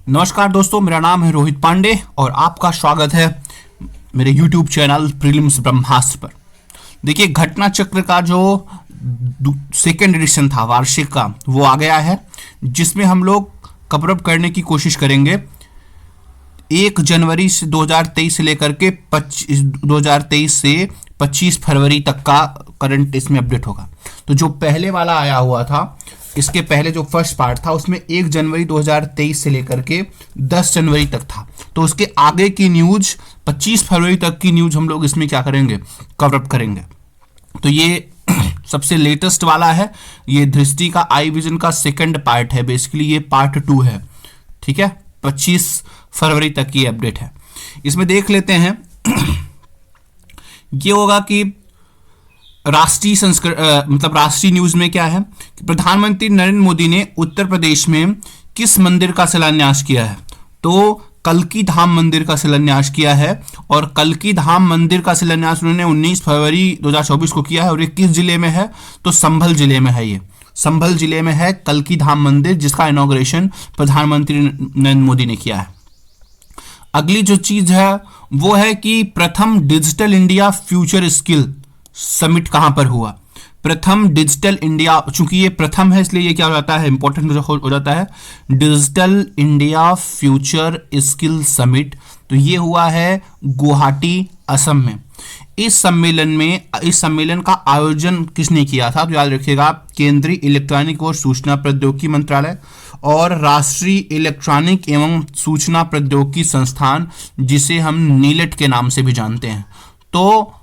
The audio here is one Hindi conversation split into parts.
नमस्कार दोस्तों, मेरा नाम है रोहित पांडे और आपका स्वागत है मेरे YouTube चैनल प्रीलिम्स ब्रह्मास्त्र पर। देखिए, घटना चक्र का जो सेकेंड एडिशन था वार्षिक का, वो आ गया है, जिसमें हम लोग कवर अप करने की कोशिश करेंगे 1 जनवरी से 2023 से लेकर के 2023 से 25 फरवरी तक का करंट इसमें अपडेट होगा। तो जो पहले वाला आया हुआ था, इसके पहले जो फर्स्ट पार्ट था, उसमें 1 जनवरी 2023 से लेकर के 10 जनवरी तक था। तो उसके आगे की न्यूज 25 फरवरी तक की न्यूज हम लोग इसमें क्या करेंगे, कवर अप करेंगे। तो ये सबसे लेटेस्ट वाला है, ये दृष्टि का आई विजन का सेकंड पार्ट है, बेसिकली ये पार्ट 2 है। ठीक है, 25 फरवरी तक की अपडेट है। इसमें देख लेते हैं ये होगा कि राष्ट्रीय न्यूज में क्या है कि प्रधानमंत्री नरेंद्र मोदी ने उत्तर प्रदेश में किस मंदिर का शिलान्यास किया है। तो कल्की धाम मंदिर का शिलान्यास किया है, और कल्की धाम मंदिर का शिलान्यास उन्होंने 19 फरवरी 2024 को किया है। और ये किस जिले में है, तो संभल जिले में है। ये संभल जिले में है कल्की धाम मंदिर, जिसका इनॉग्रेशन प्रधानमंत्री नरेंद्र मोदी ने किया है। अगली जो चीज है वो है कि प्रथम digital India future skill summit कहां पर हुआ। प्रथम डिजिटल इंडिया, चूंकि ये प्रथम है इसलिए ये क्या हो जाता है, इंपॉर्टेंट हो जाता है, digital India future skill summit. तो ये हुआ है गुवाहाटी, असम में। इस सम्मेलन का आयोजन किसने किया था, तो याद रखिएगा, केंद्रीय इलेक्ट्रॉनिक और सूचना प्रौद्योगिकी मंत्रालय और राष्ट्रीय इलेक्ट्रॉनिक एवं सूचना प्रौद्योगिकी संस्थान, जिसे हम नीलेट के नाम से भी जानते हैं। तो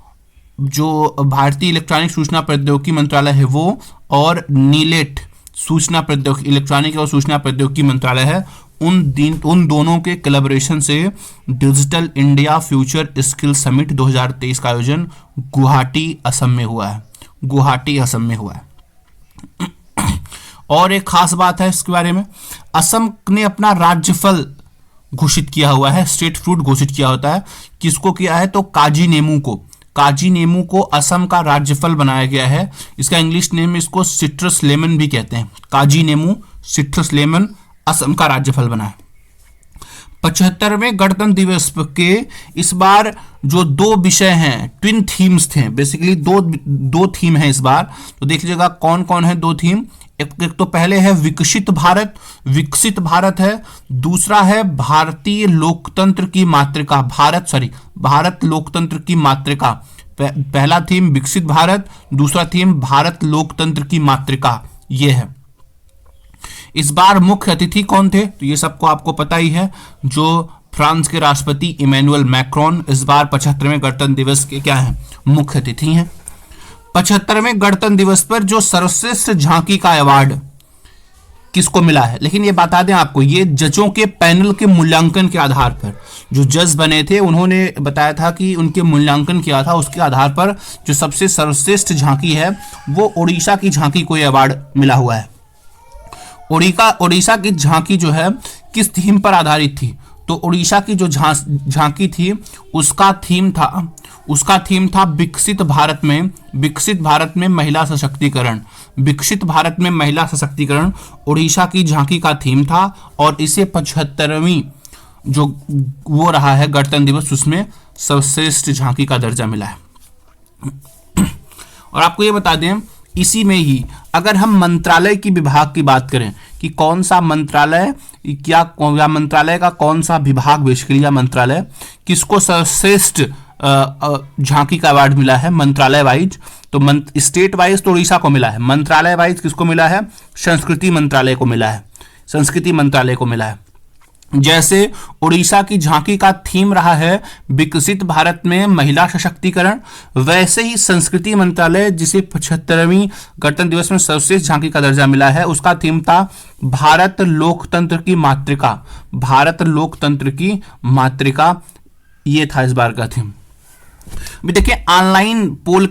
जो भारतीय इलेक्ट्रॉनिक सूचना प्रौद्योगिकी मंत्रालय है वो, और नीलेट सूचना प्रौद्योगिकी, इलेक्ट्रॉनिक और सूचना प्रौद्योगिकी मंत्रालय है, उन दोनों के कोलैबोरेशन से digital India future skill summit 2023 का आयोजन गुवाहाटी, असम में हुआ है। गुवाहाटी, असम में हुआ है। और एक खास बात है इसके बारे में, असम ने अपना राज्यफल घोषित किया हुआ है, स्टेट फ्रूट घोषित किया होता है। किसको किया है, तो काजी नेमू को। काजी नेमू को असम का राज्यफल बनाया गया है। इसका इंग्लिश नेम, इसको सिट्रस लेमन भी कहते हैं। काजी नेमू, सिट्रस लेमन असम का राज्यफल बना है। 75वें गणतंत्र दिवस के इस बार जो 2 विषय हैं, ट्विन थीम्स थे, बेसिकली दो थीम है इस बार। तो देख लीजिएगा कौन कौन है 2 थीम। एक तो पहले है विकसित भारत है। दूसरा है भारतीय लोकतंत्र की मातृका, भारत लोकतंत्र की मातृका। पहला थीम विकसित भारत, दूसरा थीम भारत लोकतंत्र की मातृका, ये है। इस बार मुख्य अतिथि कौन थे, तो ये सबको आपको पता ही है, जो फ्रांस के राष्ट्रपति इमैनुअल मैक्रोन इस बार 75वें गणतंत्र दिवस के क्या हैं, मुख्य अतिथि हैं। 75वें गणतंत्र दिवस पर जो सर्वश्रेष्ठ झांकी का अवार्ड किसको मिला है, लेकिन ये बता दें आपको, ये जजों के पैनल के मूल्यांकन के आधार पर जो जज बने थे, उन्होंने बताया था कि उनके मूल्यांकन किया था, उसके आधार पर जो सबसे सर्वश्रेष्ठ झांकी है वो उड़ीसा की झांकी को यह अवार्ड मिला हुआ है। उड़ीसा की झांकी जो है किस थीम पर आधारित थी, तो उड़ीसा की जो झांकी थी उसका थीम था विकसित भारत में महिला सशक्तिकरण। विकसित भारत में महिला सशक्तिकरण उड़ीसा की झांकी का थीम था, और इसे 75वीं जो वो रहा है गणतंत्र दिवस, उसमें सर्वश्रेष्ठ झांकी का दर्जा मिला है। और आपको ये बता दें, इसी में ही अगर हम मंत्रालय की विभाग की बात करें कि कौन सा मंत्रालय मंत्रालय का कौन सा विभाग, बेसिकली या मंत्रालय किसको सर्वश्रेष्ठ झांकी का अवार्ड मिला है मंत्रालय वाइज, तो स्टेट वाइज तो उड़ीसा को मिला है, मंत्रालय वाइज किसको मिला है, संस्कृति मंत्रालय को मिला है। जैसे उड़ीसा की झांकी का थीम रहा है विकसित भारत में महिला सशक्तिकरण, वैसे ही संस्कृति मंत्रालय, जिसे 75वीं गणतंत्र दिवस में सर्वश्रेष्ठ झांकी का दर्जा मिला है, उसका थीम था भारत लोकतंत्र की मातृका। ये था इस बार का थीम। देखिए, ऑनलाइन पोल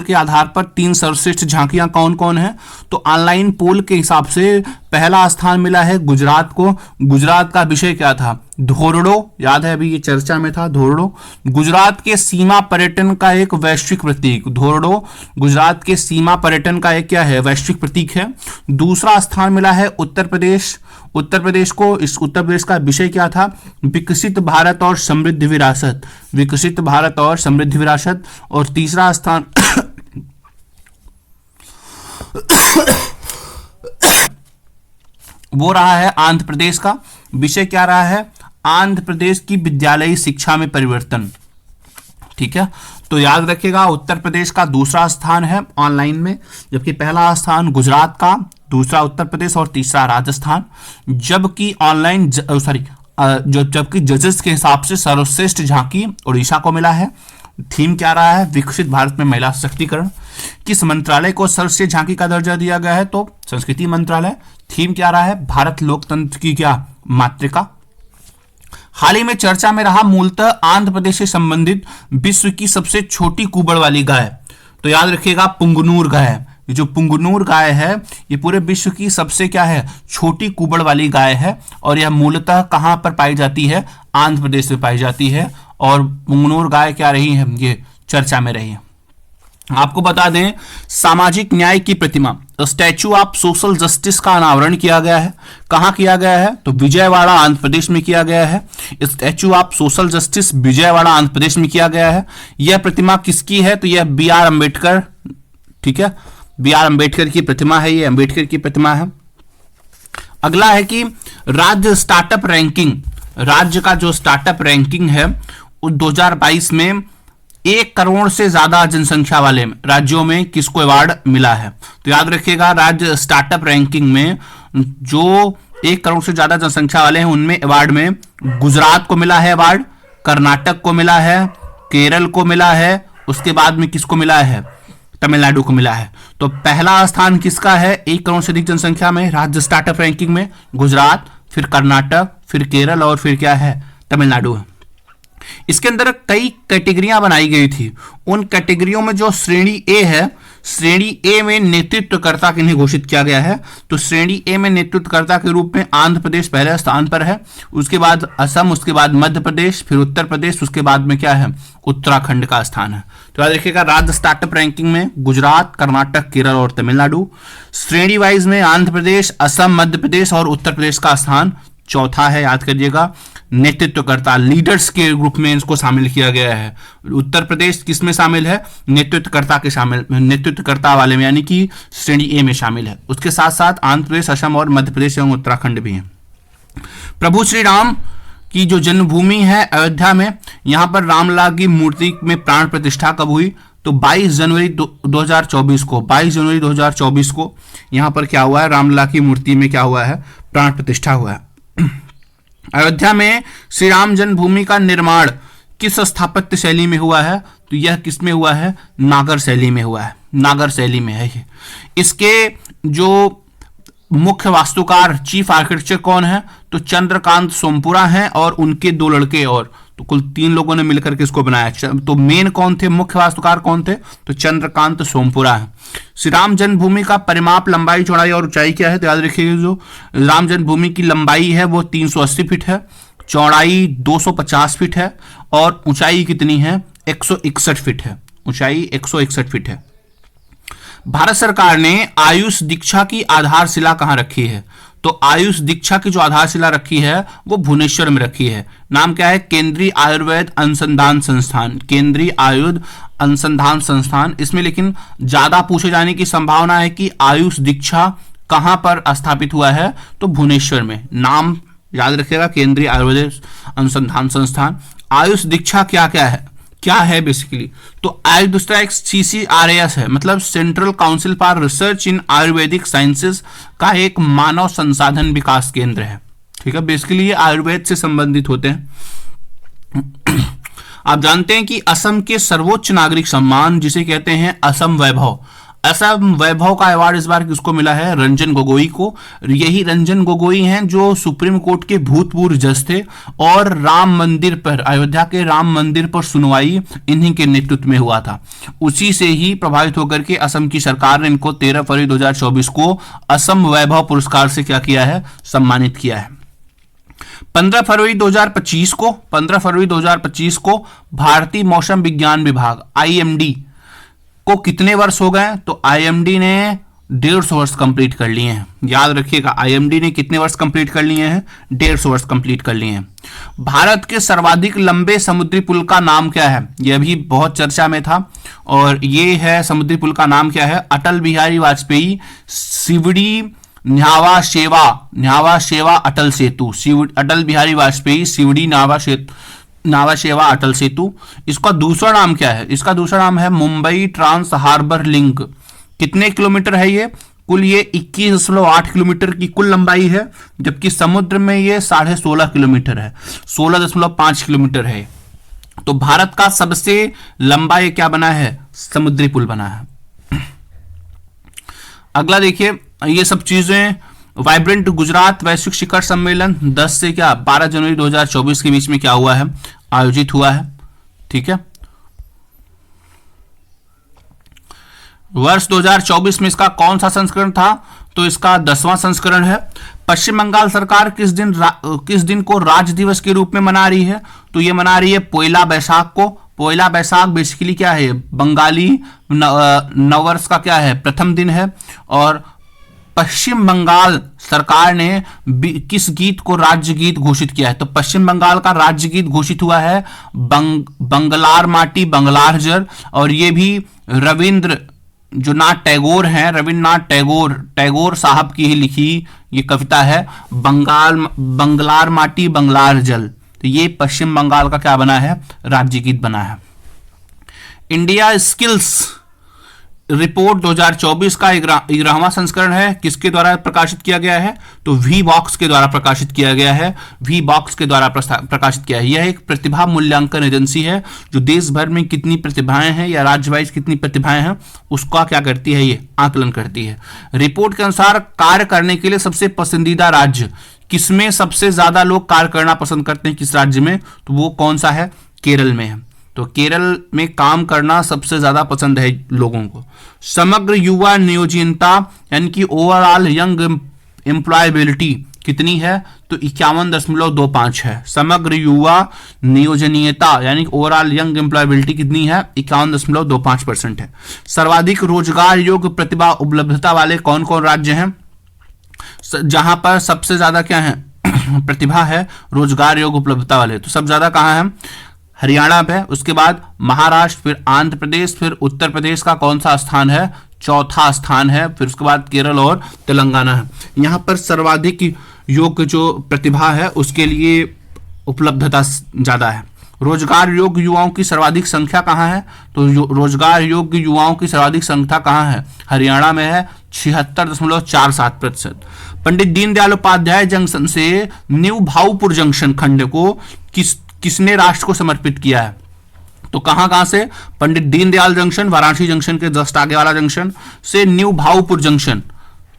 के आधार पर 3 सर्वश्रेष्ठ झांकियां कौन कौन है, तो ऑनलाइन पोल के हिसाब से पहला स्थान मिला है गुजरात को। गुजरात का विषय क्या था? धोरडो, याद है अभी ये चर्चा में था धोरडो, गुजरात के सीमा पर्यटन का एक वैश्विक प्रतीक। धोरडो गुजरात के सीमा पर्यटन का एक क्या है? वैश्विक प्रतीक है। दूसरा स्थान मिला है उत्तर प्रदेश। उत्तर प्रदेश को, इस उत्तर प्रदेश का विषय क्या था? विकसित भारत और समृद्ध विरासत। विकसित भारत और समृद्ध विरासत। और तीसरा स्थान वो रहा है आंध्र प्रदेश का। विषय क्या रहा है? आंध्र प्रदेश की विद्यालयी शिक्षा में परिवर्तन। ठीक है, तो याद रखिएगा उत्तर प्रदेश का दूसरा स्थान है ऑनलाइन में, जबकि पहला स्थान गुजरात का, दूसरा उत्तर प्रदेश और तीसरा राजस्थान। जबकि ऑनलाइन जबकि जजेस के हिसाब से सर्वश्रेष्ठ झांकी उड़ीसा को मिला है। थीम क्या रहा है? विकसित भारत में महिला सशक्तिकरण। किस मंत्रालय को सर्वश्रेष्ठ झांकी का दर्जा दिया गया है? तो संस्कृति मंत्रालय। थीम क्या रहा है? भारत लोकतंत्र की क्या मातृका। हाल ही में चर्चा में रहा मूलतः आंध्र प्रदेश से संबंधित विश्व की सबसे छोटी कुबड़ वाली गाय। तो याद रखिएगा पुंगनूर गाय। ये जो पुंगनूर गाय है ये पूरे विश्व की सबसे क्या है? छोटी कुबड़ वाली गाय है। और यह मूलतः कहां पर पाई जाती है? आंध्र प्रदेश में पाई जाती है। और पुंगनूर गाय क्या रही है? ये चर्चा में रही है। आपको बता दें सामाजिक न्याय की प्रतिमा स्टैचू ऑफ सोशल जस्टिस का अनावरण किया गया है। कहां किया गया है? तो विजयवाड़ा आंध्र प्रदेश में किया गया है। Statue of Social Justice Vijayawada Andhra Pradesh में किया गया है। यह प्रतिमा किसकी है? तो यह बी.आर. अम्बेडकर, ठीक है, बी.आर. अम्बेडकर की प्रतिमा है। ये अम्बेडकर की प्रतिमा है। अगला है कि राज्य स्टार्टअप रैंकिंग, राज्य का जो स्टार्टअप रैंकिंग है 2022 में 1 करोड़ से ज्यादा जनसंख्या वाले राज्यों में किसको अवार्ड मिला है? तो याद रखिएगा राज्य स्टार्टअप रैंकिंग में जो 1 करोड़ से ज्यादा जनसंख्या वाले हैं उनमें अवार्ड में गुजरात को मिला है अवार्ड, कर्नाटक को मिला है, केरल को मिला है, उसके बाद में किसको मिला है? तमिलनाडु को मिला है। तो पहला स्थान किसका है 1 करोड़ से अधिक जनसंख्या में राज्य स्टार्टअप रैंकिंग में? गुजरात, फिर कर्नाटक, फिर केरल और फिर क्या है? तमिलनाडु है। इसके अंदर कई कैटेगरियां बनाई गई थी। उन कैटेगरियों में जो श्रेणी ए है, श्रेणी ए में नेतृत्वकर्ता किन्हें घोषित किया गया है? तो श्रेणी ए में नेतृत्वकर्ता के रूप में आंध्र प्रदेश पहले स्थान पर है, उसके बाद असम, उसके बाद मध्य प्रदेश, फिर उत्तर प्रदेश, उसके बाद में क्या है? उत्तराखंड का स्थान है। तो याद रखिएगा राज्य स्टार्टअप रैंकिंग में गुजरात, कर्नाटक, केरल और तमिलनाडु। श्रेणी वाइज में आंध्र प्रदेश, असम, मध्य प्रदेश और उत्तर प्रदेश का स्थान चौथा है। याद करिएगा नेतृत्वकर्ता, लीडर्स के ग्रुप में इसको शामिल किया गया है। उत्तर प्रदेश किसमें शामिल है? नेतृत्वकर्ता के शामिल, नेतृत्वकर्ता वाले में, यानी कि श्रेणी ए में शामिल है। उसके साथ साथ आंध्र प्रदेश, असम और मध्य प्रदेश एवं उत्तराखंड भी है। प्रभु श्री राम की जो जन्मभूमि है अयोध्या में, यहां पर रामलला की मूर्ति में प्राण प्रतिष्ठा कब हुई? तो 22 जनवरी 2024 को, 22 जनवरी 2024 को यहां पर क्या हुआ है? रामलला की मूर्ति में क्या हुआ है? प्राण प्रतिष्ठा हुआ है। अयोध्या में श्री राम जन्मभूमि का निर्माण किस स्थापत्य शैली में हुआ है? तो यह किस में हुआ है? नागर शैली में हुआ है। नागर शैली में है ये। इसके जो मुख्य वास्तुकार, चीफ आर्किटेक्चर कौन है? तो चंद्रकांत सोमपुरा हैं और उनके 2 लड़के, और तो कुल 3 लोगों ने मिलकर के इसको बनाया। तो मेन कौन थे? मुख्य वास्तुकार कौन थे? तो चंद्रकांत सोमपुरा है। श्री राम जन्मभूमि का परिमाप, लंबाई, चौड़ाई और ऊंचाई क्या है? तो याद रखिएगा जो राम जन्मभूमि की लंबाई है वो 380 फीट है, चौड़ाई 250 फीट है और ऊंचाई कितनी है? 161 फीट है। ऊंचाई 161 फीट है। भारत सरकार ने आयुष दीक्षा की आधारशिला कहां रखी है? तो आयुष दीक्षा की जो आधारशिला रखी है वो भुवनेश्वर में रखी है। नाम क्या है? केंद्रीय आयुर्वेद अनुसंधान संस्थान। केंद्रीय आयुर्वेद अनुसंधान संस्थान। इसमें लेकिन ज्यादा पूछे जाने की संभावना है कि आयुष दीक्षा कहां पर स्थापित हुआ है? तो भुवनेश्वर में। नाम याद रखिएगा केंद्रीय आयुर्वेद अनुसंधान संस्थान। आयुष दीक्षा क्या क्या है? क्या है बेसिकली? तो दूसरा एक CCRAS है, मतलब central council for research in Ayurvedic sciences का एक मानव संसाधन विकास केंद्र है। ठीक है, बेसिकली ये आयुर्वेद से संबंधित होते हैं। आप जानते हैं कि असम के सर्वोच्च नागरिक सम्मान जिसे कहते हैं असम वैभव, असम वैभव का अवार्ड इस बार किसको मिला है? रंजन गोगोई को। यही रंजन गोगोई हैं जो सुप्रीम कोर्ट के भूतपूर्व जज थे और राम मंदिर पर, अयोध्या के राम मंदिर पर सुनवाई इन्हीं के नेतृत्व में हुआ था। उसी से ही प्रभावित होकर के असम की सरकार ने इनको 13 फरवरी 2024 को असम वैभव पुरस्कार से क्या किया है? सम्मानित किया है। 15 फरवरी 2025 को भारतीय मौसम विज्ञान विभाग IMD को कितने वर्ष हो गए? तो IMD ने 150 वर्ष कंप्लीट कर लिए हैं। याद रखिएगा, IMD ने कितने वर्ष कंप्लीट कर लिए हैं? 150 वर्ष कंप्लीट कर लिए हैं। भारत के सर्वाधिक लंबे समुद्री पुल का नाम क्या है? यह भी बहुत चर्चा में था और ये है, समुद्री पुल का नाम क्या है? अटल बिहारी वाजपेयी सिवड़ी न्यावा शेवा अटल सेतु। अटल बिहारी वाजपेयी सिवड़ी न्यावा शेवा अटल सेतु। इसका दूसरा नाम क्या है? इसका दूसरा नाम है मुंबई ट्रांस हार्बर लिंक। कितने किलोमीटर है ये? कुल ये 21.8 किलोमीटर की कुल लंबाई है, जबकि समुद्र में ये 16.5 किलोमीटर है, 16.5 किलोमीटर है। तो भारत का सबसे लंबा ये क्या बना है? समुद्री पुल बना है। अगला देखिए, ये सब चीजें वाइब्रेंट गुजरात वैश्विक शिखर सम्मेलन 10 से 12 जनवरी 2024 के बीच में क्या हुआ है? आयोजित हुआ है। ठीक है, वर्ष 2024 में इसका कौन सा संस्करण था? तो इसका 10वां संस्करण है। पश्चिम बंगाल सरकार किस दिन को राज्य दिवस के रूप में मना रही है? तो ये मना रही है पोयला बैसाख को। पोयला बैसाख बेसिकली क्या है? बंगाली नववर्ष का क्या है? प्रथम दिन है। और पश्चिम बंगाल सरकार ने किस गीत को राज्य गीत घोषित किया है? तो पश्चिम बंगाल का राज्य गीत घोषित हुआ है बंगलार माटी बंगलार जर। और ये भी रविंद्र जो नाथ टैगोर हैं, रविन्द्रनाथ टैगोर साहब की ही लिखी ये कविता है, बंगलार माटी बंगलार जल। तो ये पश्चिम बंगाल का क्या बना है? राज्य गीत बना है। इंडिया स्किल्स रिपोर्ट 2024 का 11वां संस्करण है। किसके द्वारा प्रकाशित किया गया है? तो वी बॉक्स के द्वारा प्रकाशित किया गया है। वी बॉक्स के द्वारा प्रकाशित किया है। यह एक प्रतिभा मूल्यांकन एजेंसी है जो देश भर में कितनी प्रतिभाएं हैं या राज्य वाइज कितनी प्रतिभाएं हैं उसका क्या करती है? ये आकलन करती है। रिपोर्ट के अनुसार कार्य करने के लिए सबसे पसंदीदा राज्य किसमें सबसे ज्यादा लोग कार्य करना पसंद करते हैं? किस राज्य में? तो वो कौन सा है? केरल में है। तो केरल में काम करना सबसे ज्यादा पसंद है लोगों को। समग्र युवा नियोजनता यानी कि ओवरऑल यंग एम्प्लॉयबिलिटी कितनी है? तो 51.25 है। समग्र युवा नियोजनीयता यानी कि ओवरऑल यंग एम्प्लॉयबिलिटी कितनी है? 51.25% है। सर्वाधिक रोजगार योग्य प्रतिभा उपलब्धता वाले कौन कौन राज्य हैं जहां पर सबसे ज्यादा क्या है? प्रतिभा है रोजगार योग्य उपलब्धता वाले? तो सबसे ज्यादा कहां है? हरियाणा पे, उसके बाद महाराष्ट्र, फिर आंध्र प्रदेश, फिर उत्तर प्रदेश का कौन सा स्थान है? चौथा स्थान है। फिर उसके बाद केरल और तेलंगाना है। यहाँ पर सर्वाधिक योग्य जो प्रतिभा है उसके लिए उपलब्धता ज्यादा है। रोजगार योग्य युवाओं की सर्वाधिक संख्या कहाँ है? तो रोजगार योग्य युवाओं की सर्वाधिक संख्या कहाँ है? हरियाणा में है 76.47%। पंडित दीनदयाल उपाध्याय जंक्शन से न्यू भाऊपुर जंक्शन खंड को किसने राष्ट्र को समर्पित किया है? तो कहां से? पंडित दीनदयाल जंक्शन, वाराणसी जंक्शन के जस्ट आगे वाला जंक्शन से न्यू भाऊपुर जंक्शन।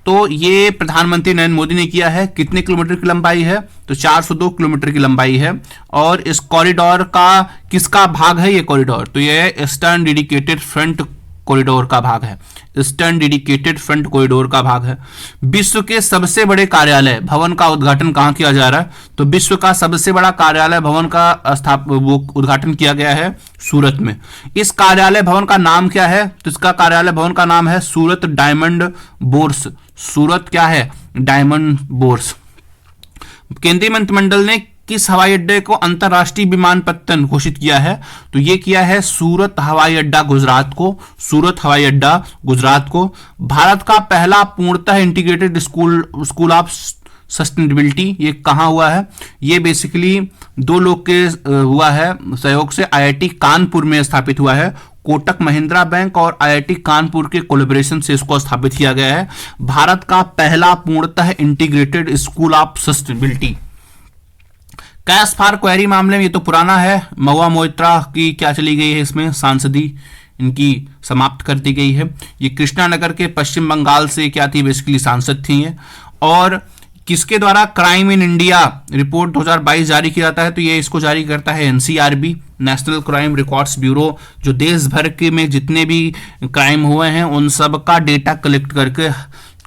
तो ये प्रधानमंत्री नरेंद्र मोदी ने किया है। कितने किलोमीटर की लंबाई है? तो 402 किलोमीटर की लंबाई है। और इस कॉरिडोर का किसका भाग है ये कॉरिडोर? तो ये ईस्टर्न डेडिकेटेड फ्रंट कॉरिडोर का भाग है। ईस्टर्न डेडिकेटेड फ्रंट कॉरिडोर का भाग है। विश्व के सबसे बड़े कार्यालय भवन का उद्घाटन कहां किया जा रहा है? तो विश्व का सबसे बड़ा कार्यालय भवन का उद्घाटन किया गया है सूरत में। इस कार्यालय भवन का नाम क्या है? तो इसका कार्यालय भवन का नाम है सूरत डायमंड बोर्स। सूरत क्या है? Diamond bourse. केंद्रीय मंत्रिमंडल ने किस हवाई अड्डे को अंतरराष्ट्रीय विमानपत्तन घोषित किया है? तो ये किया है सूरत हवाई अड्डा गुजरात को। सूरत हवाई अड्डा गुजरात को। भारत का पहला पूर्णतः इंटीग्रेटेड स्कूल ऑफ सस्टेनेबिलिटी ये कहाँ हुआ है? ये बेसिकली दो लोग के हुआ है सहयोग से। IIT कानपुर में स्थापित हुआ है। कोटक महिंद्रा बैंक और IIT कानपुर के कोलैबोरेशन से इसको स्थापित किया गया है। भारत का पहला पूर्णतः integrated school of sustainability. Cash for query मामले में ये तो पुराना है। महुआ मोइत्रा की क्या चली गई है इसमें? सांसदी इनकी समाप्त कर दी गई है। ये कृष्णानगर के पश्चिम बंगाल से क्या थी, बेसिकली सांसद थी ये। और किसके द्वारा क्राइम इन इंडिया रिपोर्ट 2022 जारी किया जाता है, तो ये इसको जारी करता है NCRB, national crime records bureau, जो देश भर के में जितने भी क्राइम हुए हैं उन सब का डेटा कलेक्ट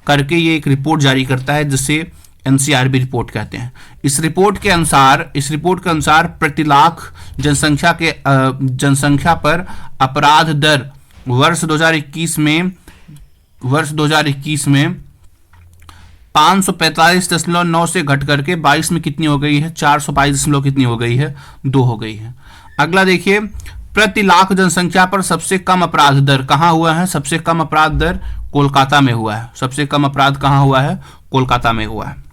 करके ये एक रिपोर्ट जारी करता है, जिसे एनसीआरबी रिपोर्ट कहते हैं। इस रिपोर्ट के अनुसार प्रति लाख जनसंख्या पर अपराध दर वर्ष 2021 में 545.9 से घट करके 22 में कितनी हो गई है, 422 कितनी हो गई है, 2 हो गई है। अगला देखिए, प्रति लाख जनसंख्या पर सबसे कम अपराध दर कहां हुआ है? सबसे कम अपराध दर कोलकाता में हुआ है। सबसे कम अपराध कहां हुआ है? कोलकाता में हुआ है।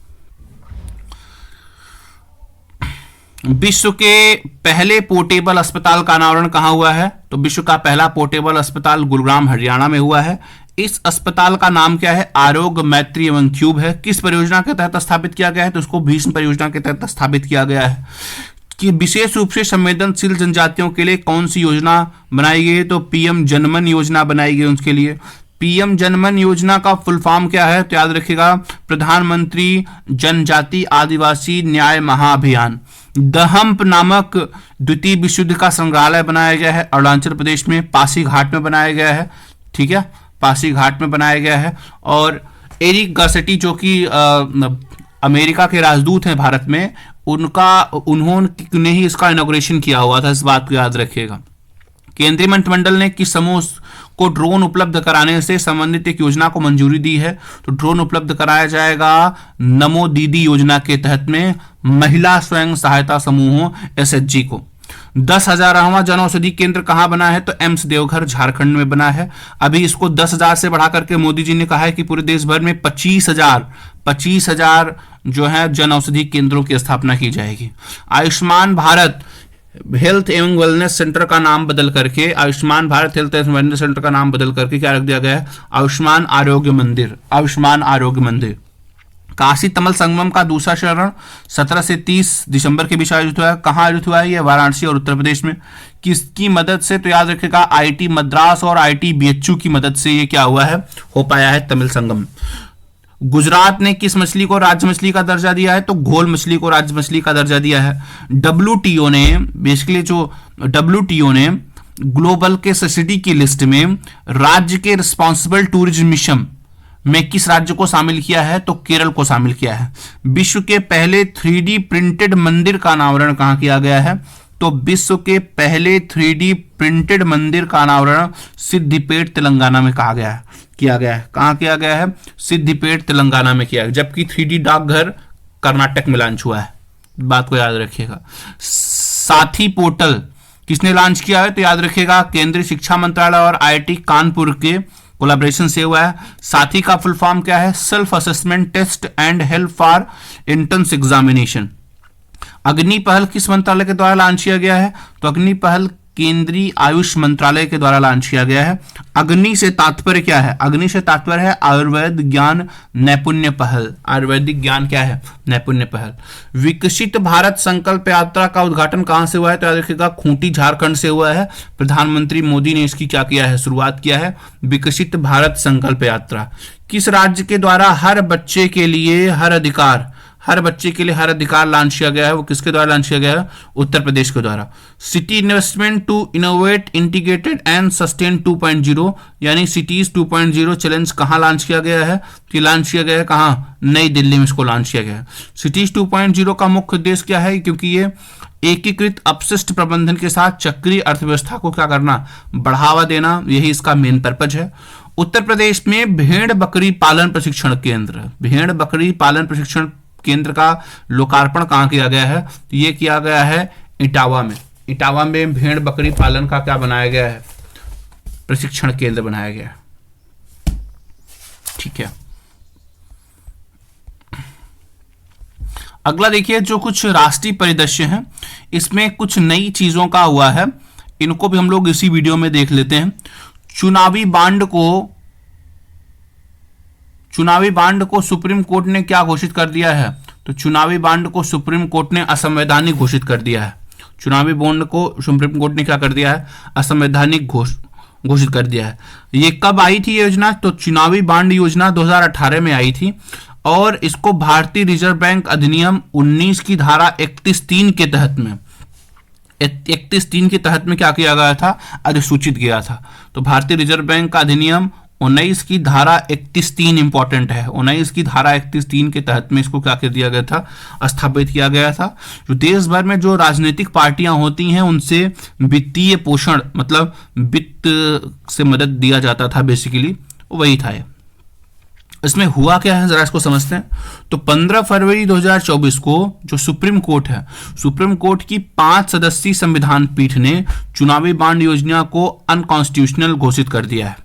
विश्व के पहले पोर्टेबल अस्पताल का अनावरण कहां हुआ है? तो विश्व का पहला पोर्टेबल अस्पताल गुरुग्राम हरियाणा में हुआ है। इस अस्पताल का नाम क्या है? आरोग्य मैत्री एवं क्यूब है। किस परियोजना के तहत स्थापित किया गया है? तो उसको भीष्म परियोजना के तहत स्थापित किया गया है। कि विशेष रूप से संवेदनशील जनजातियों के लिए कौन सी योजना बनाई गई है? तो पीएम जनमन योजना बनाई गई उसके लिए। पीएम जनमन योजना का फुल फॉर्म क्या है? तो याद रखिएगा, प्रधानमंत्री जनजाति आदिवासी न्याय महाअभियान। दहम्प नामक द्वितीय विश्व युद्ध का संग्रहालय बनाया गया है अरुणाचल प्रदेश में, पासीघाट में बनाया गया है। ठीक है, पासीघाट में बनाया गया है। और एरिक गासेटी जो कि अमेरिका के राजदूत हैं भारत में, उन्होंने ही इसका इनॉग्रेशन किया हुआ था, इस बात को याद रखिएगा। केंद्रीय मंत्रिमंडल ने किस समूह को ड्रोन उपलब्ध कराने से संबंधित एक योजना को मंजूरी दी है? तो ड्रोन उपलब्ध कराया जाएगा नमो दीदी योजना के तहत में महिला स्वयं सहायता समूहों एसएचजी को। 10,000वां जन औषधि केंद्र कहां बना है? तो एम्स देवघर झारखंड में बना है। अभी इसको 10,000 से बढ़ा करके मोदी जी ने कहा है कि पूरे देश भर में 25,000 जो है जन औषधि केंद्रों की स्थापना की जाएगी। आयुष्मान भारत हेल्थ एवं वेलनेस सेंटर का नाम बदल करके क्या रख दिया गया है? आयुष्मान आरोग्य मंदिर। आयुष्मान आरोग्य मंदिर। काशी तमल संगमम का दूसरा चरण 17 से 30 दिसंबर के बीच आयोजित हुआ है। कहाँ आयोजित हुआ है? ये वाराणसी और उत्तर प्रदेश में। किसकी मदद से? तो याद रखिएगा, आईटी मद्रास और आईटी बीएचयू की मदद से ये क्या हुआ है, हो पाया है तमिल संगम। गुजरात ने किस मछली को राज्य मछली का दर्जा दिया है? तो घोल मछली को राज्य मछली का दर्जा दिया है। डब्ल्यूटीओ ने ग्लोबल के सब्सिडी की लिस्ट में राज्य के रिस्पॉन्सिबल टूरिज्म मिशन में किस राज्य को शामिल किया है? तो केरल को शामिल किया है। विश्व के पहले 3D प्रिंटेड मंदिर का अनावरण कहां किया गया है? तो विश्व के पहले 3D प्रिंटेड मंदिर का अनावरण सिद्धिपेट तेलंगाना में किया गया है। कहां किया गया है? सिद्धिपेट तेलंगाना में किया है। जबकि 3D डाकघर कर्नाटक में लॉन्च हुआ है, बात को याद रखिएगा। साथी पोर्टल किसने लॉन्च किया है? तो याद रखिएगा, केंद्रीय शिक्षा मंत्रालय और आईआईटी कानपुर के कोलैबोरेशन से हुआ है। साथी का फुल फॉर्म क्या है? Self assessment test and help for entrance examination. अग्नि पहल किस मंत्रालय के द्वारा लॉन्च किया गया है? तो अग्नि पहल केंद्रीय आयुष मंत्रालय के द्वारा लॉन्च किया गया है। अग्नि से तात्पर्य क्या है? अग्नि से तात्पर्य है आयुर्वेद ज्ञान नैपुण्य पहल। आयुर्वेदिक ज्ञान क्या है? नैपुण्य पहल। विकसित भारत संकल्प यात्रा का उद्घाटन कहां से हुआ है? तो याद रखिएगा, खूंटी झारखंड से हुआ है। प्रधानमंत्री मोदी ने इसकी क्या किया है? शुरुआत किया है। विकसित भारत संकल्प यात्रा किस राज्य के द्वारा हर बच्चे के लिए हर अधिकार लॉन्च किया गया है? वो किसके द्वारा लॉन्च किया गया है? उत्तर प्रदेश के द्वारा। City investment to innovate integrated and sustain 2.0 यानी सिटीज 2.0 चैलेंज कहां लॉन्च किया गया है? कि लॉन्च किया गया है कहां? नई दिल्ली में इसको लॉन्च किया गया है। सिटीज 2.0 का मुख्य उद्देश्य क्या है? क्योंकि ये एकीकृत अपशिष्ट प्रबंधन के साथ चक्रीय अर्थव्यवस्था को क्या करना? बढ़ावा देना, यही इसका मेन पर्पज है। उत्तर प्रदेश में भेड़ बकरी पालन प्रशिक्षण केंद्र का लोकार्पण कहां किया गया है? तो ये किया गया है इटावा में भेड़ बकरी पालन का क्या बनाया गया है? प्रशिक्षण केंद्र बनाया गया है। ठीक है, अगला देखिए, जो कुछ राष्ट्रीय परिदृश्य हैं इसमें कुछ नई चीजों का हुआ है, इनको भी हम लोग इसी वीडियो में देख लेते हैं। चुनावी बांड को सुप्रीम कोर्ट ने क्या घोषित कर दिया है? तो चुनावी बांड को सुप्रीम कोर्ट ने असंवैधानिक घोषित कर दिया है। चुनावी बॉन्ड को सुप्रीम कोर्ट ने क्या कर दिया है? असंवैधानिक घोषित कर दिया है। ये कब आई थी ये योजना? तो चुनावी बांड योजना 2018 में आई थी और इसको भारतीय रिजर्व बैंक अधिनियम 19 की धारा 31(3) के तहत में 31(3) के तहत में क्या किया गया था? अधिसूचित किया था। तो भारतीय रिजर्व बैंक का अधिनियम 19 की धारा 31(3) इंपॉर्टेंट है। 19 की धारा 31(3) के तहत में इसको क्या कर दिया गया था? स्थापित किया गया था। जो देश भर में जो राजनीतिक पार्टियां होती हैं उनसे वित्तीय पोषण मतलब वित्त से मदद दिया जाता था, बेसिकली वही था ये। इसमें हुआ क्या है जरा इसको समझते हैं। तो 15 फरवरी 2024 को जो सुप्रीम कोर्ट है, सुप्रीम कोर्ट की 5 सदस्यीय संविधान पीठ ने चुनावी बांड योजना को अनकॉन्स्टिट्यूशनल घोषित कर दिया है।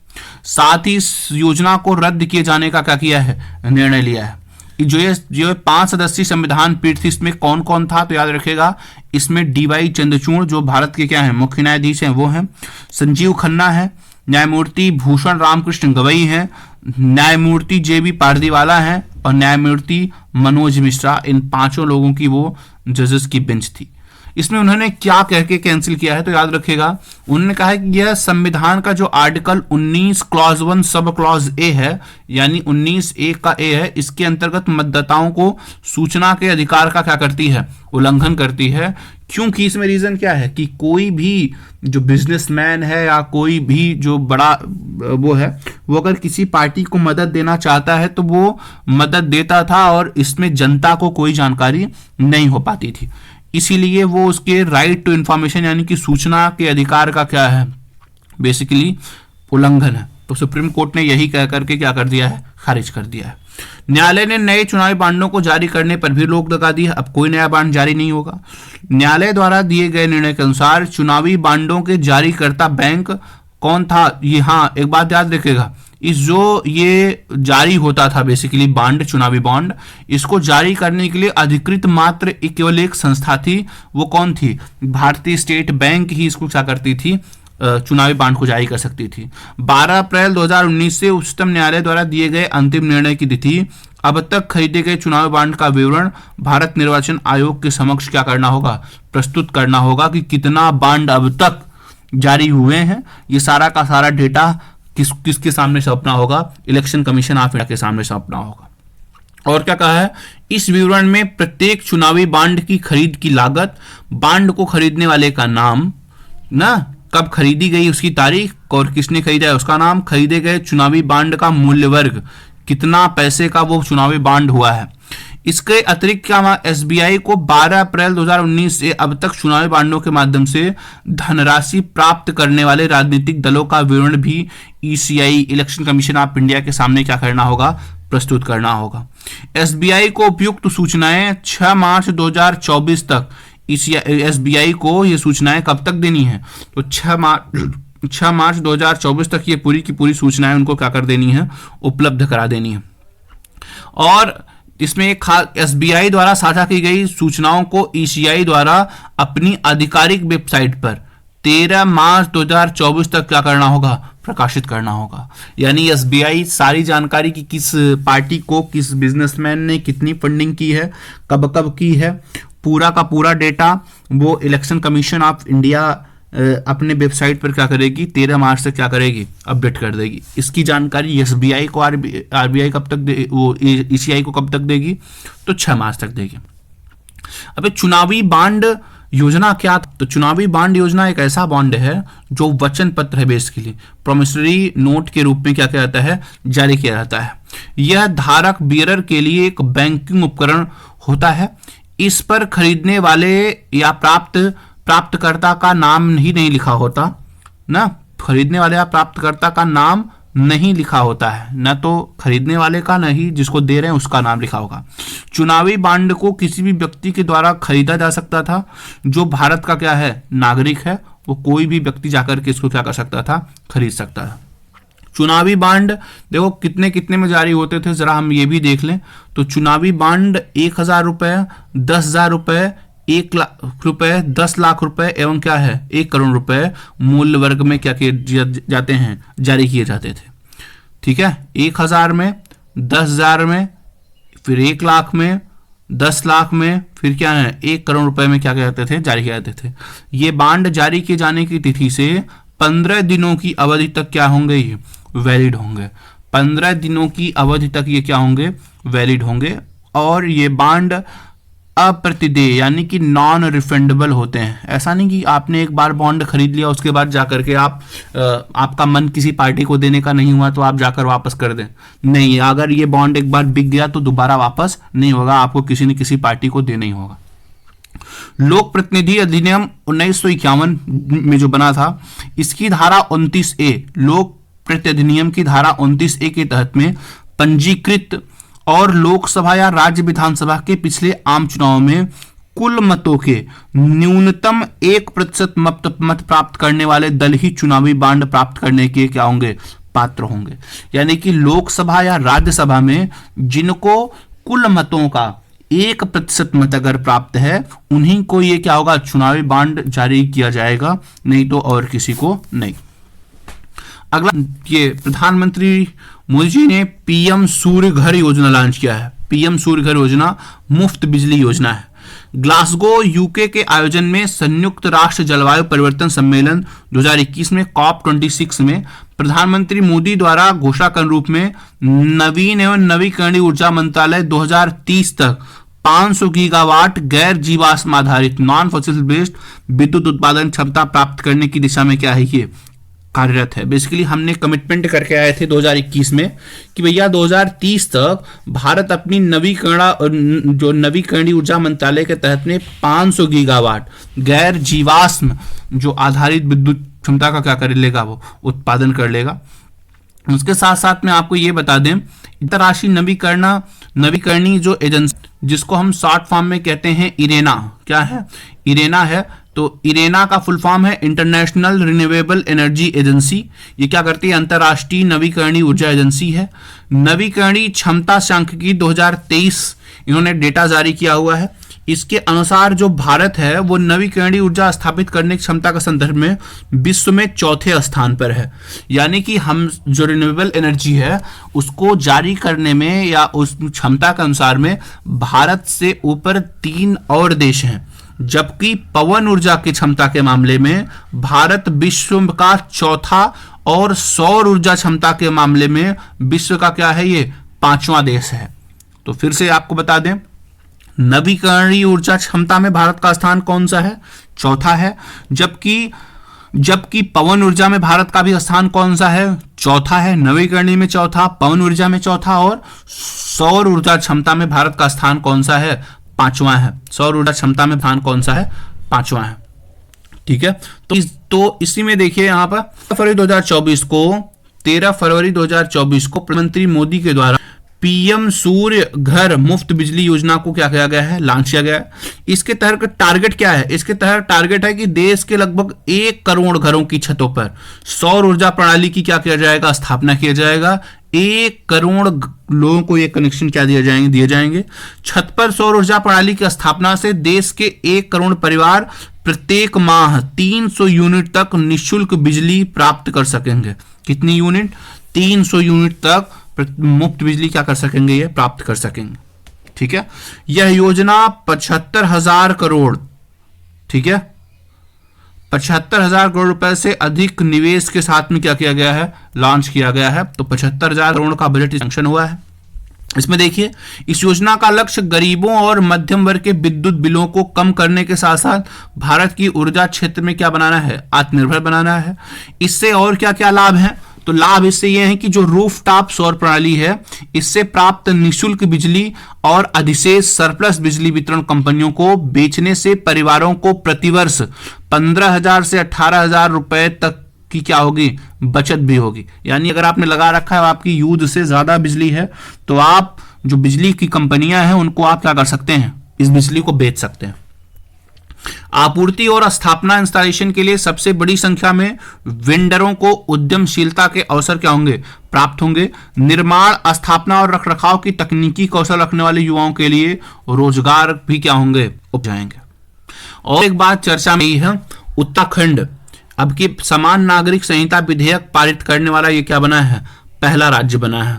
साथ ही इस योजना को रद्द किए जाने का क्या किया है? निर्णय लिया है। जो 5 सदस्यीय संविधान पीठ थी इसमें कौन कौन था? तो याद रखेगा, इसमें डीवाई चंद्रचूड़ जो भारत के क्या है मुख्य न्यायाधीश हैं वो हैं, संजीव खन्ना है, न्यायमूर्ति भूषण रामकृष्ण गवई हैं, न्यायमूर्ति जेबी पारदीवाला हैं और न्यायमूर्ति मनोज मिश्रा। इन 5 लोगों की वो जजेस की बेंच थी। इसमें उन्होंने क्या कह के कैंसिल किया है? तो याद रखिएगा, उन्होंने कहा है कि यह संविधान का जो article 19 clause 1 sub clause A है, यानी 19(a) का ए है, इसके अंतर्गत मतदाताओं को सूचना के अधिकार का क्या करती है? उल्लंघन करती है। क्योंकि इसमें रीजन क्या है कि कोई भी जो बिजनेसमैन है या कोई भी जो बड़ा वो है, वो अगर किसी पार्टी को मदद देना चाहता है तो वो मदद देता था और इसमें जनता को कोई जानकारी नहीं हो पाती थी। इसीलिए वो उसके राइट टू इंफॉर्मेशन यानी कि सूचना के अधिकार का क्या है? बेसिकली उल्लंघन है। तो सुप्रीम कोर्ट ने यही कह करके क्या कर दिया है? खारिज कर दिया है। न्यायालय ने नए चुनावी बांडों को जारी करने पर भी रोक लगा दी है। अब कोई नया बांड जारी नहीं होगा। न्यायालय द्वारा दिए गए निर्णय के अनुसार चुनावी बांडों के जारीकर्ता बैंक कौन था? ये हाँ, एक बात याद रखिएगा, इस जो ये जारी होता था बेसिकली बांड, चुनावी बॉन्ड, इसको जारी करने के लिए अधिकृत मात्र केवल एक संस्था थी। वो कौन थी? भारतीय स्टेट बैंक ही इसको क्या करती थी? चुनावी बांड को जारी कर सकती थी। 12 अप्रैल 2019 से उच्चतम न्यायालय द्वारा दिए गए अंतिम निर्णय की तिथि। अब तक खरीदे गए चुनावी बांड का विवरण भारत निर्वाचन आयोग के समक्ष क्या करना होगा? प्रस्तुत करना होगा कि कितना बांड अब तक जारी हुए हैं। ये सारा का सारा डेटा किसके सामने सौंपना होगा? इलेक्शन कमीशन ऑफ इंडिया के सामने सौंपना होगा। और क्या कहा है? इस विवरण में प्रत्येक चुनावी बांड की खरीद की लागत, बांड को खरीदने वाले का नाम, ना कब खरीदी गई उसकी तारीख और किसने खरीदा है उसका नाम, खरीदे गए चुनावी बांड का मूल्य वर्ग, कितना पैसे का वो चुनावी बांड हुआ है। इसके अतिरिक्त क्या एसबीआई को 12 अप्रैल 2019 से अब तक चुनावी बांडों के माध्यम से धनराशि प्राप्त करने वाले राजनीतिक दलों का विवरण भी ECI election commission of India के सामने क्या करना होगा? प्रस्तुत करना होगा। एसबीआई को उपयुक्त सूचनाएं 6 मार्च 2024 तक एसबीआई को ये सूचनाएं कब तक देनी है? तो 6 मार्च 2024 तक ये पूरी की पूरी सूचनाएं उनको क्या कर देनी है? उपलब्ध करा देनी है। और इसमें एक एसबीआई द्वारा साझा की गई सूचनाओं को ईसीआई द्वारा अपनी आधिकारिक वेबसाइट पर 13 मार्च 2024 तक क्या करना होगा? प्रकाशित करना होगा। यानी एसबीआई सारी जानकारी की किस पार्टी को, किस बिजनेसमैन ने कितनी फंडिंग की है, कब कब की है, पूरा का पूरा डेटा वो इलेक्शन कमीशन ऑफ इंडिया अपने वेबसाइट पर क्या करेगी? 13 मार्च से क्या करेगी? अपडेट कर देगी। इसकी जानकारी एसबीआई को आरबीआई कब तक दे, वो ईसीआई को कब तक देगी? तो 6 मार्च तक देगी। अब चुनावी बांड योजना क्या? तो चुनावी बांड योजना एक ऐसा बॉन्ड है जो वचन पत्र है, बेसिकली प्रोमिसरी नोट के रूप में क्या किया जाता है? जारी किया जाता है। यह धारक बियरर के लिए एक बैंकिंग उपकरण होता है। इस पर खरीदने वाले या प्राप्तकर्ता का नाम ही नहीं लिखा होता ना, खरीदने वाले या प्राप्तकर्ता का नाम नहीं लिखा होता है, न तो खरीदने वाले का, नहीं जिसको दे रहे हैं उसका नाम लिखा होगा। चुनावी बांड को किसी भी व्यक्ति के द्वारा खरीदा जा सकता था जो भारत का क्या है? नागरिक है। वो कोई भी व्यक्ति जाकर के इसको क्या कर सकता था? खरीद सकता था। चुनावी बांड देखो कितने कितने में जारी होते थे, जरा हम ये भी देख लें। तो चुनावी बांड 1000 रुपए, 10,000 रुपए, 1 लाख रुपए, 10 लाख रुपए एवं क्या है 1 करोड़ रुपए मूल्य वर्ग में क्या किए जाते हैं? जारी किए जाते थे। ठीक है, 1000 में, 10,000 में, फिर 1 लाख में, 10 लाख में, फिर क्या है 1 करोड़ रुपए में क्या किए जाते थे? जारी किए जाते थे। ये बांड जारी किए जाने की तिथि से 15 दिनों की अवधि तक क्या होंगे, ये वैलिड होंगे। 15 दिनों की अवधि तक ये क्या होंगे, वैलिड होंगे। और ये बांड अप्रतिदेय यानी कि नॉन रिफंडेबल होते हैं। ऐसा नहीं कि आपने एक बार बॉन्ड खरीद लिया उसके बाद जाकर के आपका मन किसी पार्टी को देने का नहीं हुआ तो आप जाकर वापस कर दें, नहीं। अगर ये बॉन्ड एक बार बिक गया तो दोबारा वापस नहीं होगा, आपको किसी न किसी पार्टी को देना ही होगा। लोक प्रतिनिधि अधिनियम 1951 में जो बना था, इसकी धारा 29A, लोक प्रति अधिनियम की धारा 29A के तहत में पंजीकृत और लोकसभा या राज्य विधानसभा के पिछले आम चुनाव में कुल मतों के न्यूनतम 1% मत प्राप्त करने वाले दल ही चुनावी बांड प्राप्त करने के क्या होंगे, पात्र होंगे। यानी कि लोकसभा या राज्यसभा में जिनको कुल मतों का 1% मत अगर प्राप्त है, उन्हीं को ये क्या होगा, चुनावी बांड जारी किया जाएगा, नहीं तो और किसी को नहीं। अगला, ये प्रधानमंत्री मोदी जी ने पीएम सूर्य घर योजना लॉन्च किया है। पीएम सूर्य घर योजना मुफ्त बिजली योजना है। ग्लासगो यूके के आयोजन में संयुक्त राष्ट्र जलवायु परिवर्तन सम्मेलन 2021 में COP26 में प्रधानमंत्री मोदी द्वारा घोषणा के रूप में नवीन एवं नवीकरणीय ऊर्जा मंत्रालय 2030 तक 500 गीगावाट गैर जीवाश्म आधारित नॉन फॉसिल बेस्ड विद्युत उत्पादन क्षमता प्राप्त करने की दिशा में क्या है, ये कार्यरत है। बेसिकली हमने कमिटमेंट करके आए थे 2021 में कि भैया 2030 तक भारत अपनी नवीकरणीय ऊर्जा मंत्रालय के तहत में 500 गीगावाट गैर जीवाश्म जो आधारित विद्युत क्षमता का क्या कर लेगा, वो उत्पादन कर लेगा। उसके साथ साथ में आपको ये बता दें, अंतर्राष्ट्रीय नवीकरणीय जो एजेंसी, जिसको हम शॉर्ट फॉर्म में कहते हैं इरेना, क्या है, इरेना है। तो इरेना का फुल फॉर्म है इंटरनेशनल रिन्यूएबल एनर्जी एजेंसी। ये क्या करती है, अंतर्राष्ट्रीय नवीकरणीय ऊर्जा एजेंसी है। नवीकरणीय क्षमता सांख्यिकी 2023 इन्होंने डेटा जारी किया हुआ है। इसके अनुसार जो भारत है वो नवीकरणीय ऊर्जा स्थापित करने की क्षमता के संदर्भ में विश्व में चौथे स्थान पर है। यानी कि हम जो रिन्यूएबल एनर्जी है उसको जारी करने में या उस क्षमता के अनुसार में भारत से ऊपर 3 और देश हैं, जबकि पवन ऊर्जा की क्षमता के मामले में भारत विश्व का चौथा और सौर ऊर्जा क्षमता के मामले में विश्व का क्या है, ये 5वां देश है। तो फिर से आपको बता दें, नवीकरणीय ऊर्जा क्षमता में भारत का स्थान कौन सा है, चौथा है। जबकि पवन ऊर्जा में भारत का भी स्थान कौन सा है, चौथा है। नवीकरणीय में चौथा, पवन ऊर्जा में चौथा, और सौर ऊर्जा क्षमता में भारत का स्थान कौन सा है, 5वां है। सौर ऊर्जा क्षमता में स्थान कौन सा है, 5वां है। ठीक है, तो इसी में देखिए यहाँ पर 13 फरवरी 2024 को प्रधानमंत्री मोदी के द्वारा पीएम सूर्य घर मुफ्त बिजली योजना को क्या किया गया है, लॉन्च किया गया है। इसके तहत टारगेट क्या है, इसके तहत टारगेट है कि देश के लगभग 1 करोड़ घरों की छतों पर सौर ऊर्जा प्रणाली की क्या किया जाएगा, स्थापना किया जाएगा। 1 करोड़ लोगों को ये कनेक्शन क्या दिए जाएंगे। छत पर सौर ऊर्जा प्रणाली की स्थापना से देश के 1 करोड़ परिवार प्रत्येक माह 300 यूनिट तक निःशुल्क बिजली प्राप्त कर सकेंगे। कितनी यूनिट, 300 यूनिट तक मुफ्त बिजली क्या कर सकेंगे, ये प्राप्त कर सकेंगे। ठीक है, यह योजना 75,000 करोड़, ठीक है, 75,000 करोड़ रुपए से अधिक निवेश के साथ में क्या किया गया है, लॉन्च किया गया है। तो 75,000 करोड़ का बजट सैंक्शन हुआ है। इसमें देखिए, इस योजना का लक्ष्य गरीबों और मध्यम वर्ग के विद्युत बिलों को कम करने के साथ साथ भारत की ऊर्जा क्षेत्र में क्या बनाना है, आत्मनिर्भर बनाना है। इससे और क्या क्या लाभ है, तो लाभ इससे यह है कि जो रूफटॉप सौर प्रणाली है, इससे प्राप्त निःशुल्क बिजली और अधिशेष सरप्लस बिजली वितरण कंपनियों को बेचने से परिवारों को प्रतिवर्ष 15,000 से 18,000 रुपए तक की क्या होगी, बचत भी होगी। यानी अगर आपने लगा रखा है आपकी यूज से ज्यादा बिजली है, तो आप जो बिजली की कंपनियां हैं उनको आप क्या कर सकते हैं, इस बिजली को बेच सकते हैं। आपूर्ति और स्थापना इंस्टॉलेशन के लिए सबसे बड़ी संख्या में वेंडरों को उद्यमशीलता के अवसर क्या होंगे, प्राप्त होंगे। निर्माण, स्थापना और रखरखाव की तकनीकी कौशल रखने वाले युवाओं के लिए रोजगार भी क्या होंगे, उपलब्ध जाएंगे। और एक बात चर्चा में है, उत्तराखंड अब की समान नागरिक संहिता विधेयक पारित करने वाला ये क्या बना है, पहला राज्य बना है।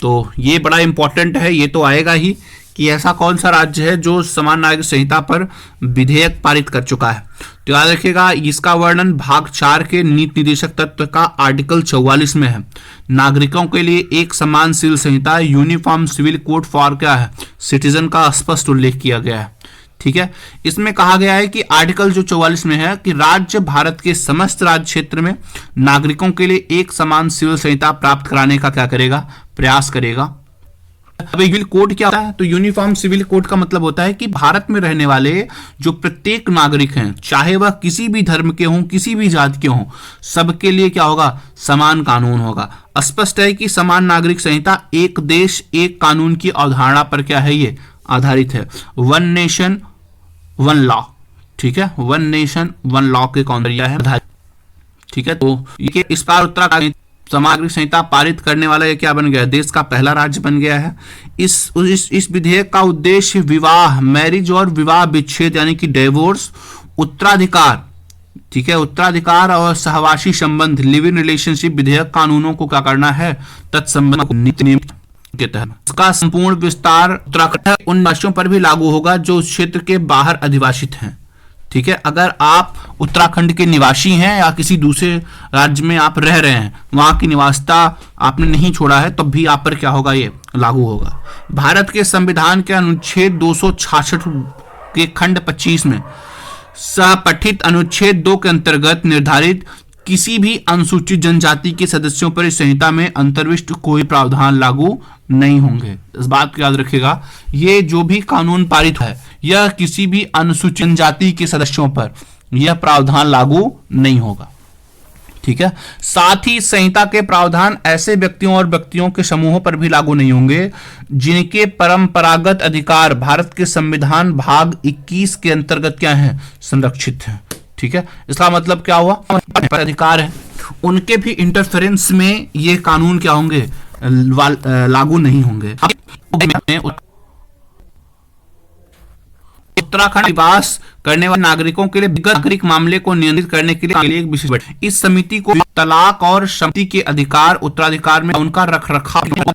तो ये बड़ा इंपॉर्टेंट है, ये तो आएगा ही कि ऐसा कौन सा राज्य है जो समान नागरिक संहिता पर विधेयक पारित कर चुका है। तो याद रखिएगा, इसका वर्णन भाग 4 के नीति निर्देशक तत्व का आर्टिकल 44 में है। नागरिकों के लिए एक समान सिविल संहिता, यूनिफॉर्म सिविल कोड फॉर क्या है, सिटीजन का स्पष्ट उल्लेख किया गया है। ठीक है, इसमें कहा गया है कि आर्टिकल जो 44 में है कि राज्य भारत के समस्त राज्य क्षेत्र में नागरिकों के लिए एक समान सिविल संहिता प्राप्त कराने का क्या करेगा, प्रयास करेगा। अब सिविल कोड क्या होता है? तो यूनिफॉर्म सिविल कोड का मतलब होता है कि भारत में रहने वाले जो प्रत्येक नागरिक हैं, चाहे वह किसी भी धर्म के हों, किसी भी जाति के हों, सबके लिए क्या होगा, समान कानून होगा। स्पष्ट है कि समान नागरिक संहिता एक देश एक कानून की अवधारणा पर क्या है, ये आधारित है। वन नेशन वन लॉ, ठीक है, वन नेशन वन लॉ के कौनरिया है। ठीक है, तो ये इस बार उत्तराखंड समान नागरिक संहिता पारित करने वाला ये क्या बन गया, देश का पहला राज्य बन गया है। इस विधेयक का उद्देश्य विवाह, मैरिज और विवाह विच्छेद यानी कि डिवोर्स, उत्तराधिकार, ठीक है, उत्तराधिकार और सहवासी संबंध, लिव इन रिलेशनशिप विधेयक कानूनों को क्या करना है, तत्संबंध नीति नियम के तहत। इसका संपूर्ण विस्तार उत्तराखंड उन राज्यों पर भी लागू होगा जो उस क्षेत्र के बाहर अधिवासित हैं। ठीक है, अगर आप उत्तराखंड के निवासी हैं या किसी दूसरे राज्य में आप रह रहे हैं, वहां की निवासिता आपने नहीं छोड़ा है, तब भी आप पर क्या होगा, ये लागू होगा। भारत के संविधान के अनुच्छेद 266 के खंड 25 में सपठित अनुच्छेद 2 के अंतर्गत निर्धारित किसी भी अनुसूचित जनजाति के सदस्यों पर इस संहिता में अंतर्विष्ट कोई प्रावधान लागू नहीं होंगे। इस बात को याद रखिएगा, ये जो भी कानून पारित है यह किसी भी अनुसूचित जनजाति के सदस्यों पर यह प्रावधान लागू नहीं होगा। ठीक है, साथ ही संहिता के प्रावधान ऐसे व्यक्तियों और व्यक्तियों के समूहों पर भी लागू नहीं होंगे जिनके परंपरागत अधिकार भारत के संविधान भाग 21 के अंतर्गत क्या है, संरक्षित है। ठीक है, इसका मतलब क्या हुआ, अधिकार है, उनके भी इंटरफेरेंस में ये कानून क्या होंगे, लागू नहीं होंगे। उत्तराखंड निवास करने वाले नागरिकों के लिए नागरिक मामले को नियंत्रित करने के लिए एक विशेष इस समिति को तलाक और संपत्ति के अधिकार, उत्तराधिकार में उनका रखरखाव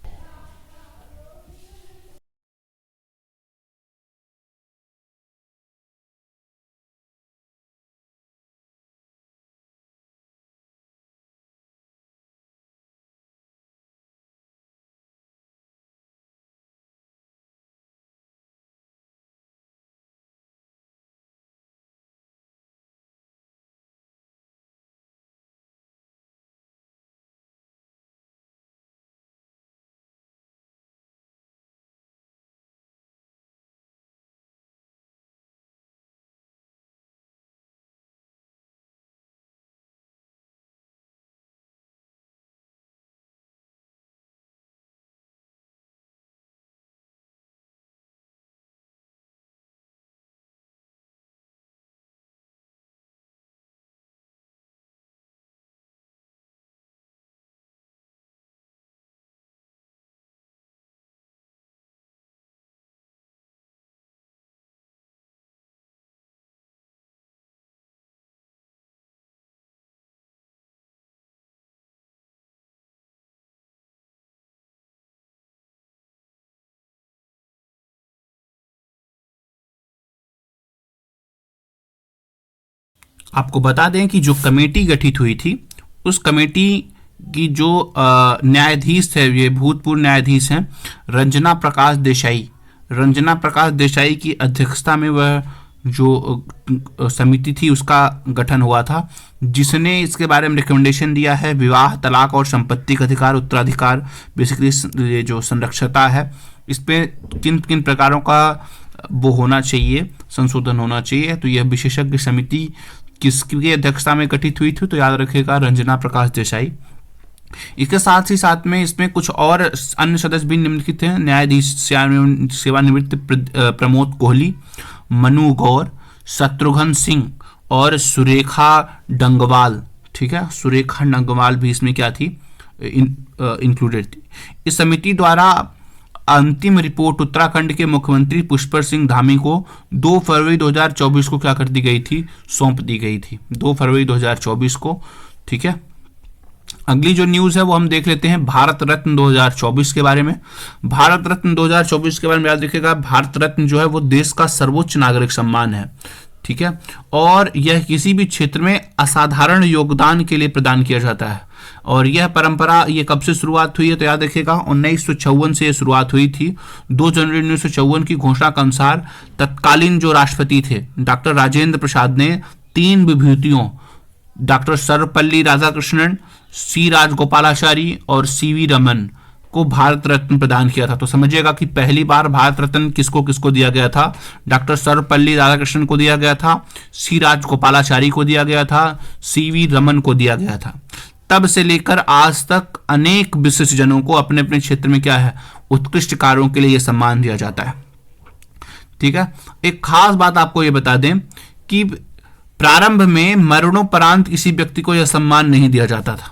आपको बता दें कि जो कमेटी गठित हुई थी, उस कमेटी की जो न्यायाधीश थे, ये भूतपूर्व न्यायाधीश हैं रंजना प्रकाश देसाई। रंजना प्रकाश देसाई की अध्यक्षता में वह जो समिति थी उसका गठन हुआ था, जिसने इसके बारे में रिकमेंडेशन दिया है विवाह, तलाक और संपत्ति का अधिकार, उत्तराधिकार, बेसिकली ये जो संरक्षता है, इस पे किन किन प्रकारों का वो होना चाहिए, संशोधन होना चाहिए। तो यह विशेषज्ञ समिति किसकी अध्यक्षता में गठित हुई थी, तो याद रखिएगा रंजना प्रकाश देसाई। इसके साथ ही साथ में इसमें कुछ और अन्य सदस्य भी निम्नलिखित हैं, न्यायाधीश सेवानिवृत्त प्रमोद कोहली, मनु गौर, शत्रुघ्न सिंह और सुरेखा डंगवाल। ठीक है, सुरेखा डंगवाल भी इसमें क्या थी, इंक्लूडेड थी। इस समिति द्वारा अंतिम रिपोर्ट उत्तराखंड के मुख्यमंत्री पुष्कर सिंह धामी को 2 फरवरी 2024 को क्या कर दी गई थी, सौंप दी गई थी, 2 फरवरी 2024 को। ठीक है, अगली जो न्यूज़ है वो हम देख लेते हैं भारत रत्न 2024 के बारे में। भारत रत्न 2024 के बारे में याद रखिएगा, भारत रत्न जो है वो देश का सर्वोच्च नागरिक सम्मान है, ठीक है, और यह किसी भी क्षेत्र में असाधारण योगदान के लिए प्रदान किया जाता है। और यह परंपरा ये कब से शुरुआत हुई है, तो याद रखिएगा 1954 से यह शुरुआत हुई थी। 2 जनवरी 1954 की घोषणा के अनुसार तत्कालीन जो राष्ट्रपति थे डॉक्टर राजेंद्र प्रसाद ने 3 विभूतियों डॉक्टर सर्वपल्ली राधाकृष्णन, सी राजगोपालाचारी और सीवी रमन को भारत रत्न प्रदान किया था। तो समझिएगा कि पहली बार भारत रत्न किसको किसको दिया गया था, डॉक्टर सर्वपल्ली राधाकृष्णन को दिया गया था, सी राजगोपालाचारी को दिया गया था, सीवी रमन को दिया गया था। तब से लेकर आज तक अनेक विशिष्ट जनों को अपने अपने क्षेत्र में क्या है, उत्कृष्ट कार्यों के लिए यह सम्मान दिया जाता है, ठीक है। एक खास बात आपको यह बता दें कि प्रारंभ में मरणोपरांत किसी व्यक्ति को यह सम्मान नहीं दिया जाता था।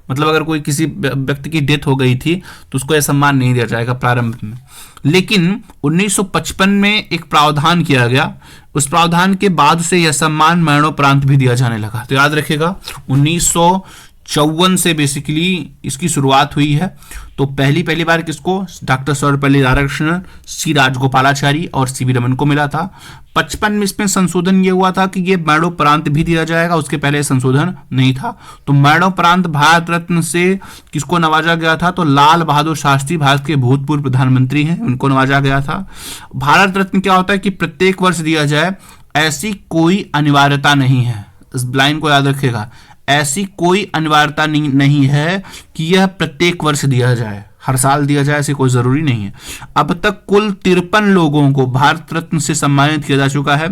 मतलब अगर कोई किसी व्यक्ति की डेथ हो गई थी तो उसको यह सम्मान नहीं दिया जाएगा प्रारंभ में। लेकिन 1955 में एक प्रावधान किया गया, उस प्रावधान के बाद से यह सम्मान मरणोपरांत भी दिया जाने लगा। तो याद रखिएगा 1954 से बेसिकली इसकी शुरुआत हुई है। तो पहली बार किसको, डॉक्टर सर्वपल्ली राधाकृष्णन, सी राजगोपालाचारी और सीवी रमन को मिला था। 55 में इसमें संशोधन ये हुआ था कि ये मरणोपरांत भी दिया जाएगा, उसके पहले संशोधन नहीं था। तो मरणोपरांत भारत रत्न से किसको नवाजा गया था, तो लाल बहादुर शास्त्री भारत के भूतपूर्व प्रधानमंत्री हैं, उनको नवाजा गया था। भारत रत्न क्या होता है कि प्रत्येक वर्ष दिया जाए, ऐसी कोई अनिवार्यता नहीं है, इस लाइन को याद रखिएगा, ऐसी कोई अनिवार्यता नहीं है कि यह प्रत्येक वर्ष दिया जाए, हर साल दिया जाए, ऐसी कोई जरूरी नहीं है। अब तक कुल 53 लोगों को भारत रत्न से सम्मानित किया जा चुका है।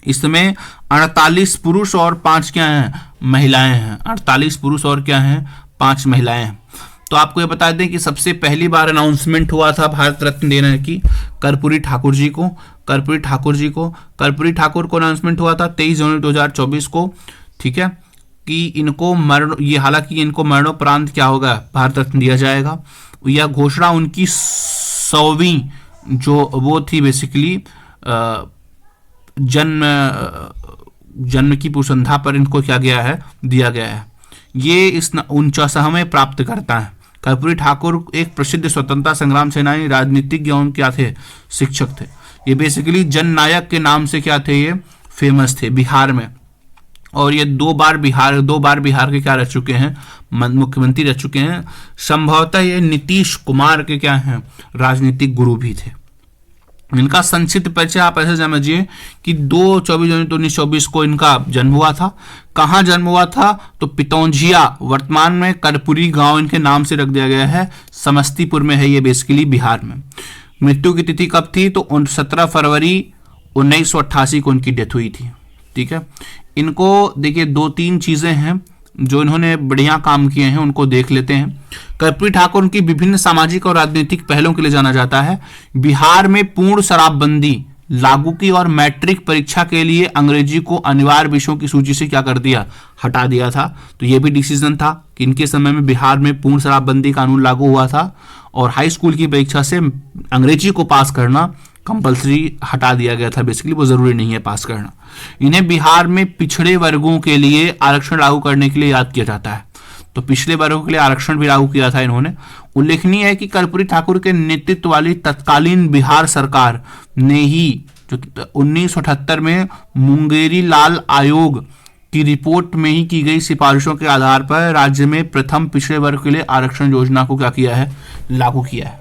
इसमें 48 पुरुष और 5 क्या हैं, महिलाएं हैं। 48 पुरुष और क्या हैं, 5 महिलाएं हैं। तो आपको ये बता दें कि सबसे पहली बार अनाउंसमेंट हुआ था भारत रत्न देने की कर्पूरी ठाकुर जी को। कर्पूरी ठाकुर को अनाउंसमेंट हुआ था 23 जनवरी 2024 को, ठीक है, कि इनको हालांकि इनको मरणोपरांत क्या होगा, भारत रत्न दिया जाएगा। यह घोषणा उनकी 100वीं जो वो थी बेसिकली जन्म की पुरसंध्या पर इनको क्या गया है, दिया गया है। ये इस 49वें प्राप्त करता है। कर्पूरी ठाकुर एक प्रसिद्ध स्वतंत्रता संग्राम सेनानी, राजनीतिज्ञ एवं क्या थे, शिक्षक थे। ये बेसिकली जननायक के नाम से क्या थे, ये फेमस थे बिहार में। और ये 2 बार बिहार के क्या रह चुके हैं, मुख्यमंत्री रह चुके हैं। संभवतः ये नीतीश कुमार के क्या हैं, राजनीतिक गुरु भी थे। इनका संक्षिप्त परिचय आप ऐसे समझिए कि 2 जनवरी 1924 को इनका जन्म हुआ था। कहाँ जन्म हुआ था, तो पितौंझिया, वर्तमान में कर्पूरी गांव इनके नाम से रख दिया गया है, समस्तीपुर में है ये, बेसिकली बिहार में। मृत्यु की तिथि कब थी, तो 17 फरवरी 1988 को इनकी डेथ हुई थी, ठीक है। इनको देखिए 2-3 चीजें हैं जो इन्होंने बढ़िया काम किए हैं, उनको देख लेते हैं। कर्पूरी ठाकुर की विभिन्न सामाजिक और राजनीतिक पहलों के लिए जाना जाता है। बिहार में पूर्ण शराबबंदी लागू की और मैट्रिक परीक्षा के लिए अंग्रेजी को अनिवार्य विषयों की सूची से क्या कर दिया, हटा दिया था। तो यह भी डिसीजन था कि इनके समय में बिहार में पूर्ण शराबबंदी कानून लागू हुआ था और हाई स्कूल की परीक्षा से अंग्रेजी को पास करना कंपल्सरी हटा दिया गया था, बेसिकली वो जरूरी नहीं है पास करना। इन्हें बिहार में पिछड़े वर्गों के लिए आरक्षण लागू करने के लिए याद किया जाता है। तो पिछले वर्गों के लिए आरक्षण भी लागू किया था इन्होंने। उल्लेखनीय है कि कर्पूरी ठाकुर के नेतृत्व वाली तत्कालीन बिहार सरकार ने ही जो 1978 में मुंगेरी लाल आयोग की रिपोर्ट में ही की गई सिफारिशों के आधार पर राज्य में प्रथम पिछड़े वर्ग के लिए आरक्षण योजना को क्या किया है, लागू किया है,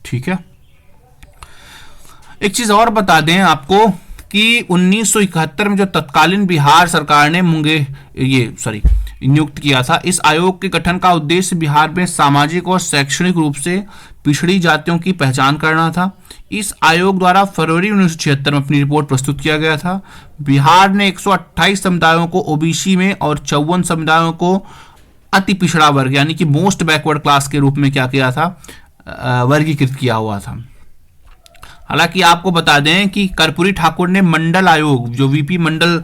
ठीक है। एक चीज और बता दें आपको कि 1971 में जो तत्कालीन बिहार सरकार ने नियुक्त किया था, इस आयोग के गठन का उद्देश्य बिहार में सामाजिक और शैक्षणिक रूप से पिछड़ी जातियों की पहचान करना था। इस आयोग द्वारा फरवरी 1976 में अपनी रिपोर्ट प्रस्तुत किया गया था। बिहार ने 128 समुदायों को ओबीसी में और 54 समुदायों को अति पिछड़ा वर्ग यानी कि मोस्ट बैकवर्ड क्लास के रूप में क्या किया था, वर्गीकृत किया हुआ था। हालांकि आपको बता दें कि कर्पूरी ठाकुर ने मंडल आयोग जो वीपी मंडल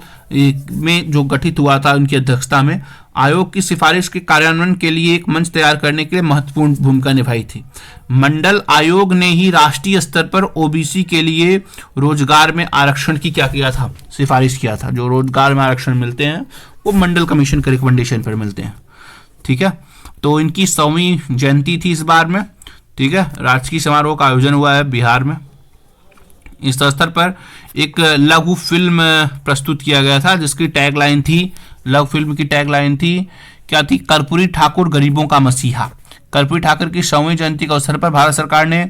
में जो गठित हुआ था उनकी अध्यक्षता में, आयोग की सिफारिश के कार्यान्वयन के लिए एक मंच तैयार करने के लिए महत्वपूर्ण भूमिका निभाई थी। मंडल आयोग ने ही राष्ट्रीय स्तर पर ओबीसी के लिए रोजगार में आरक्षण की क्या किया था, सिफारिश किया था। जो रोजगार में आरक्षण मिलते हैं वो मंडल कमीशन के रिकमेंडेशन पर मिलते हैं। ठीक है, तो इनकी 100वीं जयंती थी इस बार में। ठीक है, राजकीय समारोह का आयोजन हुआ है बिहार में। इस अवसर पर एक लघु फिल्म प्रस्तुत किया गया था जिसकी टैगलाइन थी, लघु फिल्म की टैगलाइन थी, क्या थी? कर्पूरी ठाकुर गरीबों का मसीहा। कर्पूरी ठाकुर की 100वीं जयंती के अवसर पर भारत सरकार ने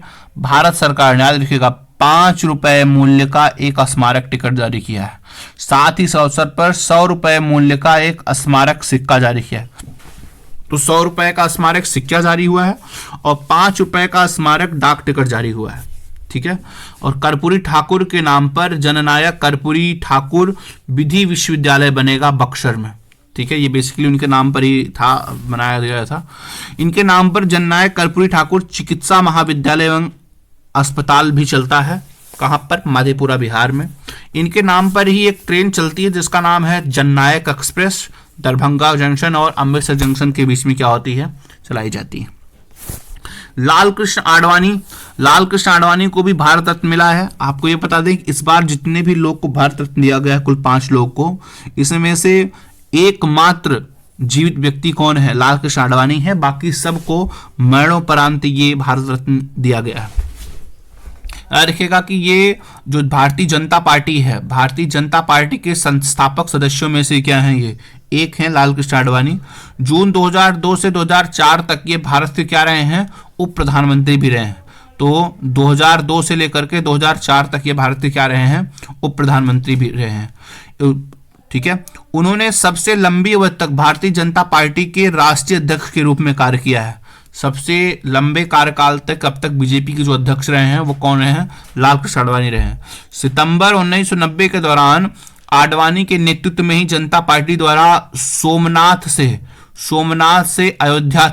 याद रखिएगा 5 रुपए मूल्य का एक स्मारक टिकट जारी किया है। साथ ही इस अवसर पर 100 रुपए मूल्य का एक स्मारक सिक्का जारी किया है। तो 100 रुपए का स्मारक सिक्का जारी हुआ है और 5 रुपए का स्मारक डाक टिकट जारी हुआ है। ठीक है, और कर्पूरी ठाकुर के नाम पर जननायक कर्पूरी ठाकुर विधि विश्वविद्यालय बनेगा बक्सर में। ठीक है, ये बेसिकली उनके नाम पर ही था, बनाया गया था। इनके नाम पर जननायक कर्पूरी ठाकुर चिकित्सा महाविद्यालय एवं अस्पताल भी चलता है। कहां पर? मधेपुरा बिहार में। इनके नाम पर ही एक ट्रेन चलती है जिसका नाम है जननायक एक्सप्रेस। दरभंगा जंक्शन और अमृतसर जंक्शन के बीच में क्या होती है? चलाई जाती है। लाल कृष्ण आडवाणी को भी भारत रत्न मिला है। आपको ये बता दें कि इस बार जितने भी लोग को भारत रत्न दिया गया है, कुल 5 लोग को, इसमें से एकमात्र जीवित व्यक्ति कौन है? लाल कृष्ण आडवाणी है। बाकी सबको मरणोपरांत ये भारत रत्न दिया गया है। रखिएगा कि ये जो भारतीय जनता पार्टी है, भारतीय जनता पार्टी के संस्थापक सदस्यों में से क्या हैं? ये एक हैं लाल कृष्ण आडवाणी। जून 2002 से 2004 तक ये भारत के क्या रहे हैं? उप प्रधानमंत्री भी रहे हैं। तो 2002 से लेकर के 2004 तक ये भारत के क्या रहे हैं? उप प्रधानमंत्री भी रहे हैं। ठीक है, उन्होंने सबसे लंबी अवधि तक भारतीय जनता पार्टी के राष्ट्रीय अध्यक्ष के रूप में कार्य किया है। सबसे लंबे कार्यकाल तक अब तक बीजेपी के जो अध्यक्ष रहे हैं वो कौन रहे हैं? लाल कृष्ण आडवाणी रहे हैं। सितंबर 1990 के दौरान आडवाणी के नेतृत्व में ही जनता पार्टी द्वारा सोमनाथ से अयोध्या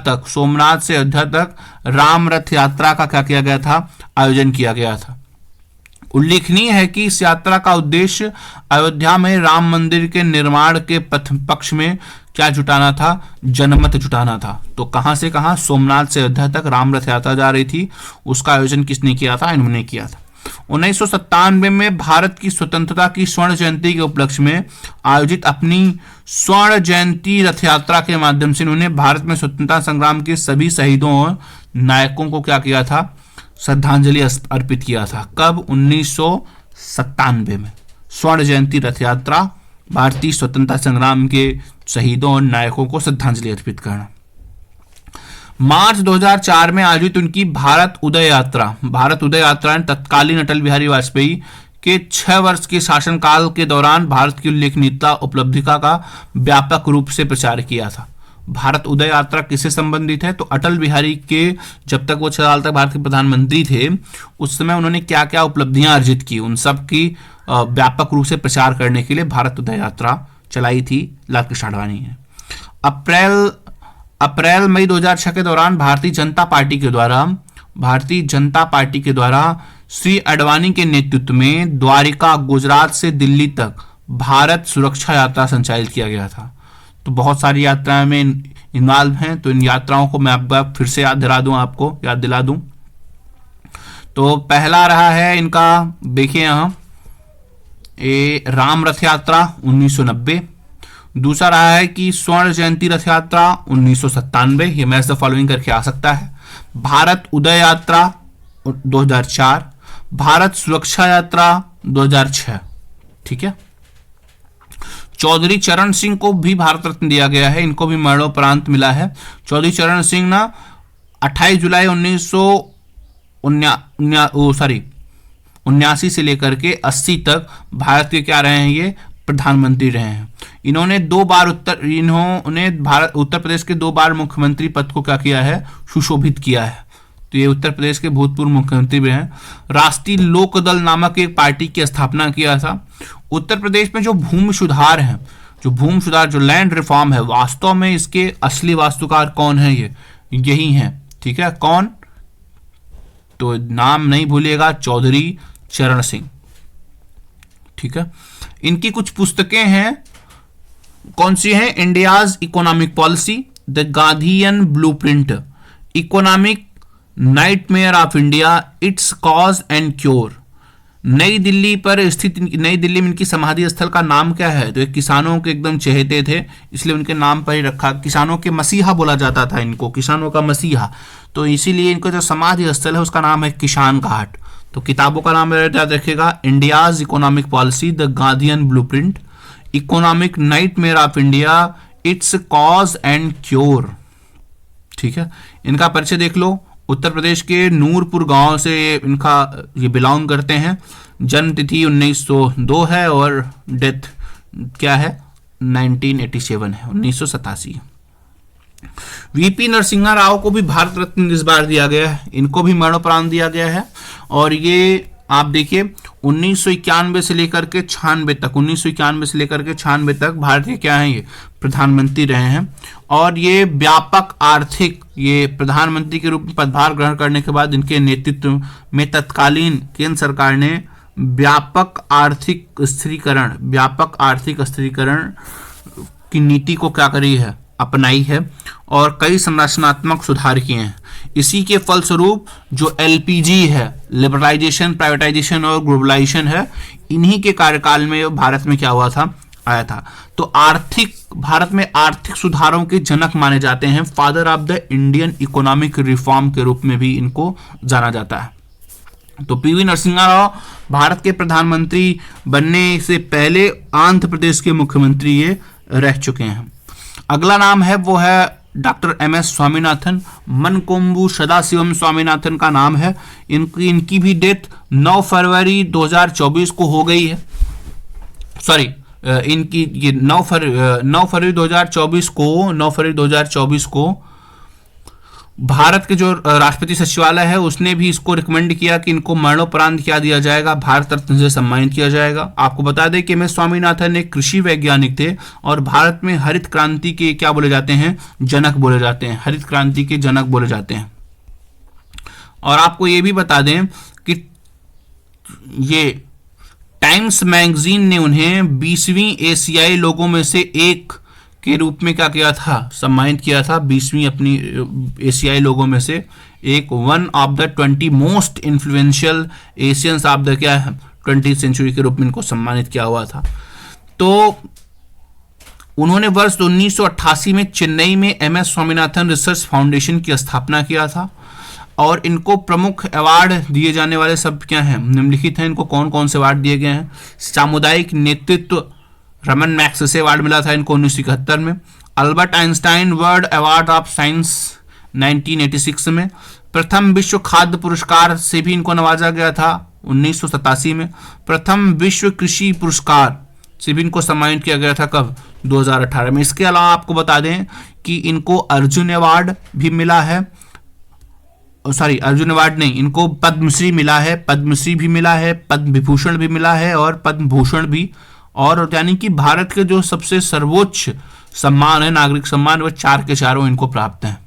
तक राम रथ यात्रा का क्या किया गया था? आयोजन किया गया था। उल्लेखनीय है कि इस यात्रा का उद्देश्य अयोध्या में राम मंदिर के निर्माण के पक्ष में क्या जुटाना था? जनमत जुटाना था। तो कहां से कहां? सोमनाथ से अयोध्या तक राम रथ यात्रा जा रही थी, उसका आयोजन किसने किया था? इन्होंने किया था। 1997 में भारत की स्वतंत्रता की स्वर्ण जयंती के उपलक्ष्य में आयोजित अपनी स्वर्ण जयंती रथ यात्रा के माध्यम से उन्होंने भारत में स्वतंत्रता संग्राम के सभी शहीदों और नायकों को क्या किया था? श्रद्धांजलि अर्पित किया था। कब? 1997 में स्वर्ण जयंती रथ यात्रा, भारतीय स्वतंत्रता संग्राम के शहीदों और नायकों को श्रद्धांजलि अर्पित करना। मार्च 2004 में आयोजित उनकी भारत उदय यात्रा ने तत्कालीन अटल बिहारी वाजपेयी के 6 वर्ष के शासनकाल के दौरान भारत की उल्लेखनीयता उपलब्धिता का व्यापक रूप से प्रचार किया था। भारत उदय यात्रा किससे संबंधित है? तो अटल बिहारी के जब तक वो 6 साल तक भारत के प्रधानमंत्री थे उस समय उन्होंने क्या क्या उपलब्धियां अर्जित की, उन सब की व्यापक रूप से प्रचार करने के लिए भारत उदय यात्रा चलाई थी लाल कृष्ण आडवाणी ने। अप्रैल मई 2006 के दौरान भारतीय जनता पार्टी के द्वारा श्री आडवाणी के नेतृत्व में द्वारिका गुजरात से दिल्ली तक भारत सुरक्षा यात्रा संचालित किया गया था। तो बहुत सारी यात्राएं में इन्वॉल्व हैं, तो इन यात्राओं को मैं अब फिर से याद दिला दूं। तो पहला रहा है इनका, देखिए यहां राम रथ यात्रा 1990। दूसरा रहा है कि स्वर्ण जयंती रथ यात्रा 1997, ये मैच द फॉलोइंग करके आ सकता है। भारत उदय यात्रा 2004, भारत सुरक्षा यात्रा 2006। ठीक है, चौधरी चरण सिंह को भी भारत रत्न दिया गया है, इनको भी मरणोपरांत मिला है। चौधरी चरण सिंह ना 28 जुलाई 1979 से लेकर के 80 तक भारत के क्या रहे हैं? ये प्रधानमंत्री रहे हैं। इन्होंने उत्तर प्रदेश के 2 बार मुख्यमंत्री पद को क्या किया है? सुशोभित किया है। तो ये उत्तर प्रदेश के भूतपूर्व मुख्यमंत्री भी हैं। राष्ट्रीय लोक दल नामक एक पार्टी की स्थापना किया था। उत्तर प्रदेश में जो भूमि सुधार जो लैंड रिफॉर्म है, वास्तव में इसके असली वास्तुकार कौन है? यही हैं। ठीक है, कौन? तो नाम नहीं भूलिएगा, चौधरी चरण सिंह। ठीक है, इनकी कुछ पुस्तकें हैं, कौन सी हैं? India's economic policy, the Gandhian blueprint, economic nightmare of India, it's cause and cure, नई दिल्ली पर स्थित नई दिल्ली में इनकी समाधि स्थल का नाम क्या है? तो ये किसानों के एकदम चहेते थे, इसलिए उनके नाम पर ही रखा। किसानों के मसीहा बोला जाता था इनको, किसानों का मसीहा, तो इसीलिए इनका जो समाधि स्थल है उसका नाम है किसान घाट। तो किताबों का नाम याद रखेगा, India's economic policy, the Gandhian blueprint, economic nightmare of India, it's cause and cure. ठीक है, इनका परिचय देख लो। उत्तर प्रदेश के नूरपुर गांव से ये बिलोंग करते हैं। जन्म तिथि 1902 है और डेथ क्या है? 1987 है, 1987। वीपी नरसिम्हा राव को भी भारत रत्न इस बार दिया गया है, इनको भी मरणोपरांत दिया गया है। और ये आप देखिए 1991 से लेकर के 96 तक, 1991 से लेकर के 96 तक भारत के क्या है, ये प्रधानमंत्री रहे हैं। और ये व्यापक आर्थिक, ये प्रधानमंत्री के रूप में पदभार ग्रहण करने के बाद इनके नेतृत्व में तत्कालीन केंद्र सरकार ने व्यापक आर्थिक स्थिरीकरण की नीति को क्या करी है, अपनाई है, और कई संरचनात्मक सुधार किए हैं। इसी के फलस्वरूप जो एलपीजी है, लिबरलाइजेशन, प्राइवेटाइजेशन और ग्लोबलाइजेशन है, इन्हीं के कार्यकाल में भारत में क्या हुआ था, आया था। तो भारत में आर्थिक सुधारों के जनक माने जाते हैं, father of the Indian economic reform के रूप में भी इनको जाना जाता है। तो पीवी नरसिम्हा राव भारत के प्रधानमंत्री बनने से पहले आंध्र प्रदेश के मुख्यमंत्री ये रह चुके हैं। अगला नाम है वो है डॉक्टर एम.एस. स्वामीनाथन, मनकोम्बु सदाशिवम स्वामीनाथन का नाम है। इनकी भी डेथ 9 फरवरी 2024 को हो गई है। सॉरी, इनकी ये 9 फरवरी 2024 को भारत के जो राष्ट्रपति सचिवालय है उसने भी इसको रिकमेंड किया कि इनको मरणोपरांत क्या दिया जाएगा, भारत रत्न से सम्मानित किया जाएगा। आपको बता दें कि एम.एस. स्वामीनाथन एक कृषि वैज्ञानिक थे और भारत में हरित क्रांति के क्या बोले जाते हैं, जनक बोले जाते हैं, हरित क्रांति के जनक बोले जाते हैं। और आपको ये भी बता दें कि ये टाइम्स मैगजीन ने उन्हें 20वीं एशियाई लोगों में से एक के रूप में क्या किया था, सम्मानित किया था। 20वीं अपनी एशियाई लोगों में से एक, one of the 20 most influential Asians of the क्या है 20th सेंचुरी के रूप में इनको सम्मानित किया हुआ था। तो उन्होंने वर्ष 1988 में चेन्नई में एम.एस. स्वामीनाथन रिसर्च फाउंडेशन की स्थापना किया था। और इनको प्रमुख अवार्ड दिए जाने वाले सब क्या हैं, निम्नलिखित हैं। इनको कौन कौन से अवार्ड दिए गए हैं? सामुदायिक नेतृत्व रमन मैग्सेसे अवार्ड मिला था इनको 1971 में। Albert Einstein world award of science 1986 में। प्रथम विश्व खाद्य पुरस्कार से भी इनको नवाजा गया था 1987 में। प्रथम विश्व कृषि पुरस्कार से भी इनको सम्मानित किया गया था कब, 2018 में। इसके अलावा आपको बता दें कि इनको अर्जुन अवार्ड भी मिला है, सॉरी अर्जुन अवार्ड नहीं, इनको पद्मश्री मिला है, पद्मश्री भी मिला है, पद्म विभूषण भी मिला है और पद्म भूषण भी। और यानी कि भारत के जो सबसे सर्वोच्च सम्मान है, नागरिक सम्मान, वो 4 के चारों इनको प्राप्त हैं।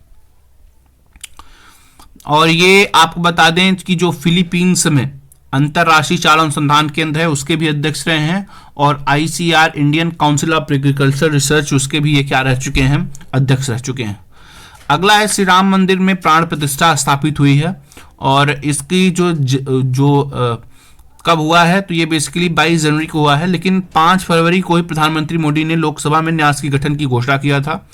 और ये आपको बता दें कि जो फिलीपींस में अंतरराष्ट्रीय चारा अनुसंधान केंद्र है उसके भी अध्यक्ष रहे हैं। और ICR Indian council of agriculture research, उसके भी ये क्या रह चुके हैं, अध्यक्ष रह चुके हैं। अगला है श्री राम मंदिर में प्राण प्रतिष्ठा स्थापित हुई है। और इसकी जो कब हुआ है, तो ये बेसिकली 22 जनवरी को हुआ है, लेकिन 5 फरवरी को ही प्रधानमंत्री मोदी ने लोकसभा में न्यास के गठन की घोषणा किया था।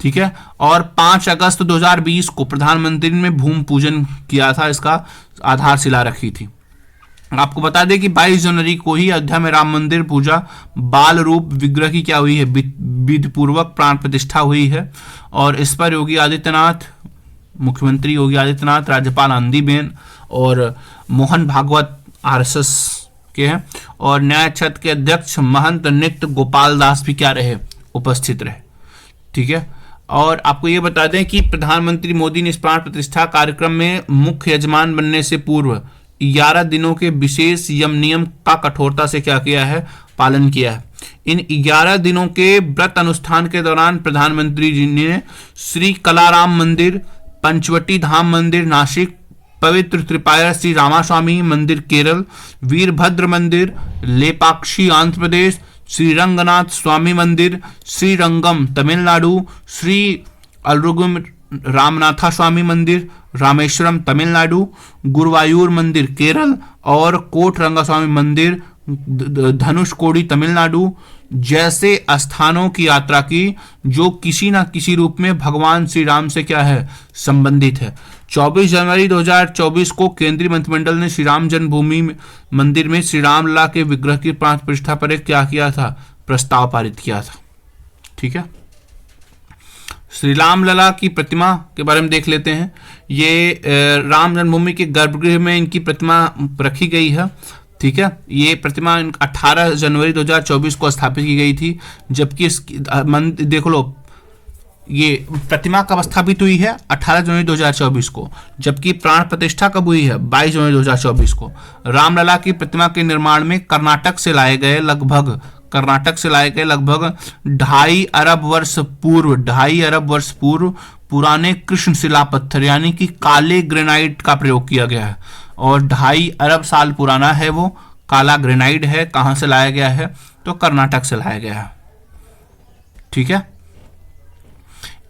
ठीक है, और 5 अगस्त 2020 को प्रधानमंत्री ने भूमि पूजन किया था, इसका आधारशिला रखी थी। आपको बता दें कि 22 जनवरी को ही अयोध्या में राम मंदिर पूजा बाल रूप विग्रह की क्या हुई है, विधि पूर्वक प्राण प्रतिष्ठा हुई है। और इस पर योगी आदित्यनाथ, मुख्यमंत्री योगी आदित्यनाथ, राज्यपाल आनंदीबेन और मोहन भागवत RSS के हैं, और न्याय छत के अध्यक्ष महंत नित्य गोपाल दास भी क्या रहे, उपस्थित रहे। ठीक है, और आपको ये बता दें कि प्रधानमंत्री मोदी ने इस प्राण प्रतिष्ठा कार्यक्रम में मुख्य यजमान बनने से पूर्व 11 दिनों के विशेष यम नियम का कठोरता से क्या किया है, पालन किया है। इन 11 दिनों के व्रत अनुष्ठान के दौरान प्रधानमंत्री जी ने श्री कलाराम मंदिर, पंचवटी धाम मंदिर नासिक, पवित्र त्रिपायर श्री रामास्वामी मंदिर केरल, वीरभद्र मंदिर लेपाक्षी आंध्र प्रदेश, श्री रंगनाथ स्वामी मंदिर श्रीरंगम तमिलनाडु, श्री अलरुगम रामनाथा स्वामी मंदिर रामेश्वरम तमिलनाडु, गुरुवायूर मंदिर केरल और कोट रंगास्वामी मंदिर धनुषकोडी तमिलनाडु जैसे स्थानों की यात्रा की जो किसी ना किसी रूप में भगवान श्री राम से क्या है, संबंधित है। 24 जनवरी 2024 को केंद्रीय मंत्रिमंडल ने श्री राम जन्मभूमि मंदिर में श्री राम लला के विग्रह की प्राण प्रतिष्ठा पर एक क्या किया था, प्रस्ताव पारित किया था। ठीक है, श्री राम लला की प्रतिमा के बारे में देख लेते हैं। ये राम जन्मभूमि के गर्भगृह में इनकी प्रतिमा रखी गई है। ठीक है, ये प्रतिमा 18 जनवरी 2024 को स्थापित की गई थी, जबकि इसकी देख लो, ये प्रतिमा कब स्थापित हुई है, 18 जनवरी 2024 को, जबकि प्राण प्रतिष्ठा कब हुई है, 22 जनवरी 2024 को। रामलला की प्रतिमा के निर्माण में कर्नाटक से लाए गए लगभग 2.5 अरब वर्ष पूर्व पुराने कृष्ण शिला पत्थर यानी कि काले ग्रेनाइट का प्रयोग किया गया है, और 2.5 अरब साल पुराना है वो काला ग्रेनाइट है। कहां से लाया गया है, तो कर्नाटक से लाया गया है। ठीक है,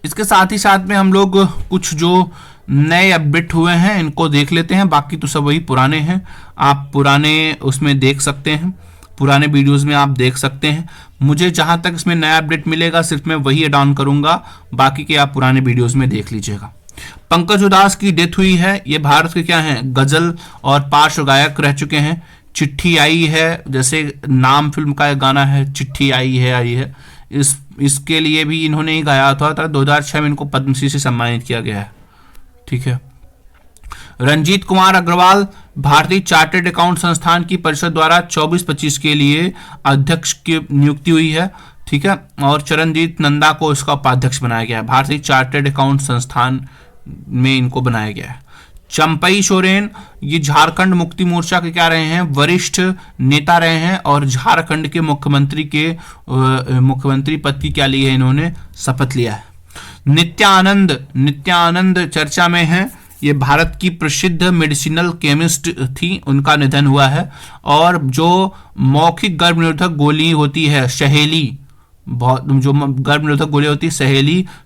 इसके साथ ही साथ में हम लोग कुछ जो नए अपडेट हुए हैं इनको देख लेते हैं। बाकी तो सब वही पुराने हैं, आप पुराने उसमें देख सकते हैं, पुराने वीडियोस में आप देख सकते हैं। मुझे जहां तक इसमें नया अपडेट मिलेगा सिर्फ मैं वही ऐड ऑन करूंगा, बाकी के आप पुराने वीडियोस में देख लीजिएगा। पंकज उधास की डेथ हुई है। ये भारत के क्या हैं, गजल और पार्श्व गायक रह चुके हैं। चिट्ठी आई है, जैसे नाम फिल्म का गाना है, चिट्ठी आई है, इसके लिए भी इन्होंने ही गाया था। 2006 में इनको पद्मश्री से सम्मानित किया गया है। ठीक है, रंजीत कुमार अग्रवाल भारतीय चार्टर्ड अकाउंट संस्थान की परिषद द्वारा 24-25 के लिए अध्यक्ष की नियुक्ति हुई है। ठीक है, और चरणजीत नंदा को इसका उपाध्यक्ष बनाया गया है। भारतीय चार्टर्ड अकाउंट संस्थान में इनको बनाया गया है। चंपई सोरेन ये झारखंड मुक्ति मोर्चा के क्या रहे हैं, वरिष्ठ नेता रहे हैं, और झारखंड के मुख्यमंत्री पद की क्या ली है, इन्होंने शपथ लिया है। नित्यानंद चर्चा में है। ये भारत की प्रसिद्ध मेडिसिनल केमिस्ट थी, उनका निधन हुआ है। और जो मौखिक गर्भ निरोधक गोली होती है सहेली, जो गर्भ निरोधक गोली होती है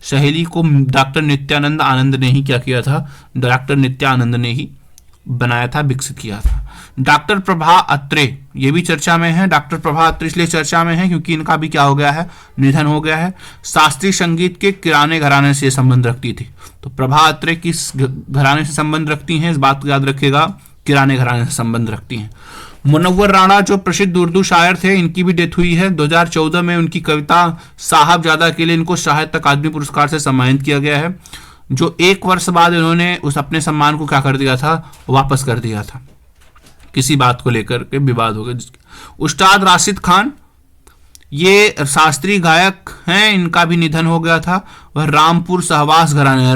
सहेली को डॉक्टर नित्यानंद आनंद ने ही क्या किया था, डॉक्टर नित्यानंद ने ही बनाया था, विकसित किया था। डॉक्टर प्रभा अत्रे ये भी चर्चा में है। डॉक्टर प्रभा अत्रे इसलिए चर्चा में है क्योंकि इनका भी क्या हो गया है, निधन हो गया है। शास्त्रीय संगीत के किराने घराने से संबंध रखती थी। तो प्रभा अत्रे किस घराने से संबंध रखती हैं, इस बात को याद रखिएगा, किराने घराने से संबंध रखती हैं। मुनव्वर राणा जो प्रसिद्ध उर्दू शायर थे, इनकी भी डेथ हुई है। 2014 में उनकी कविता साहबजादा के लिए इनको साहित्य अकादमी पुरस्कार से सम्मानित किया गया है, जो 1 वर्ष बाद इन्होंने उस अपने सम्मान को क्या कर दिया था, वापस कर दिया था, किसी बात को लेकर के विवाद हो गया। उस्ताद राशिद खान ये शास्त्रीय गायक हैं, इनका भी निधन हो गया था। वह रामपुर सहवास घराने,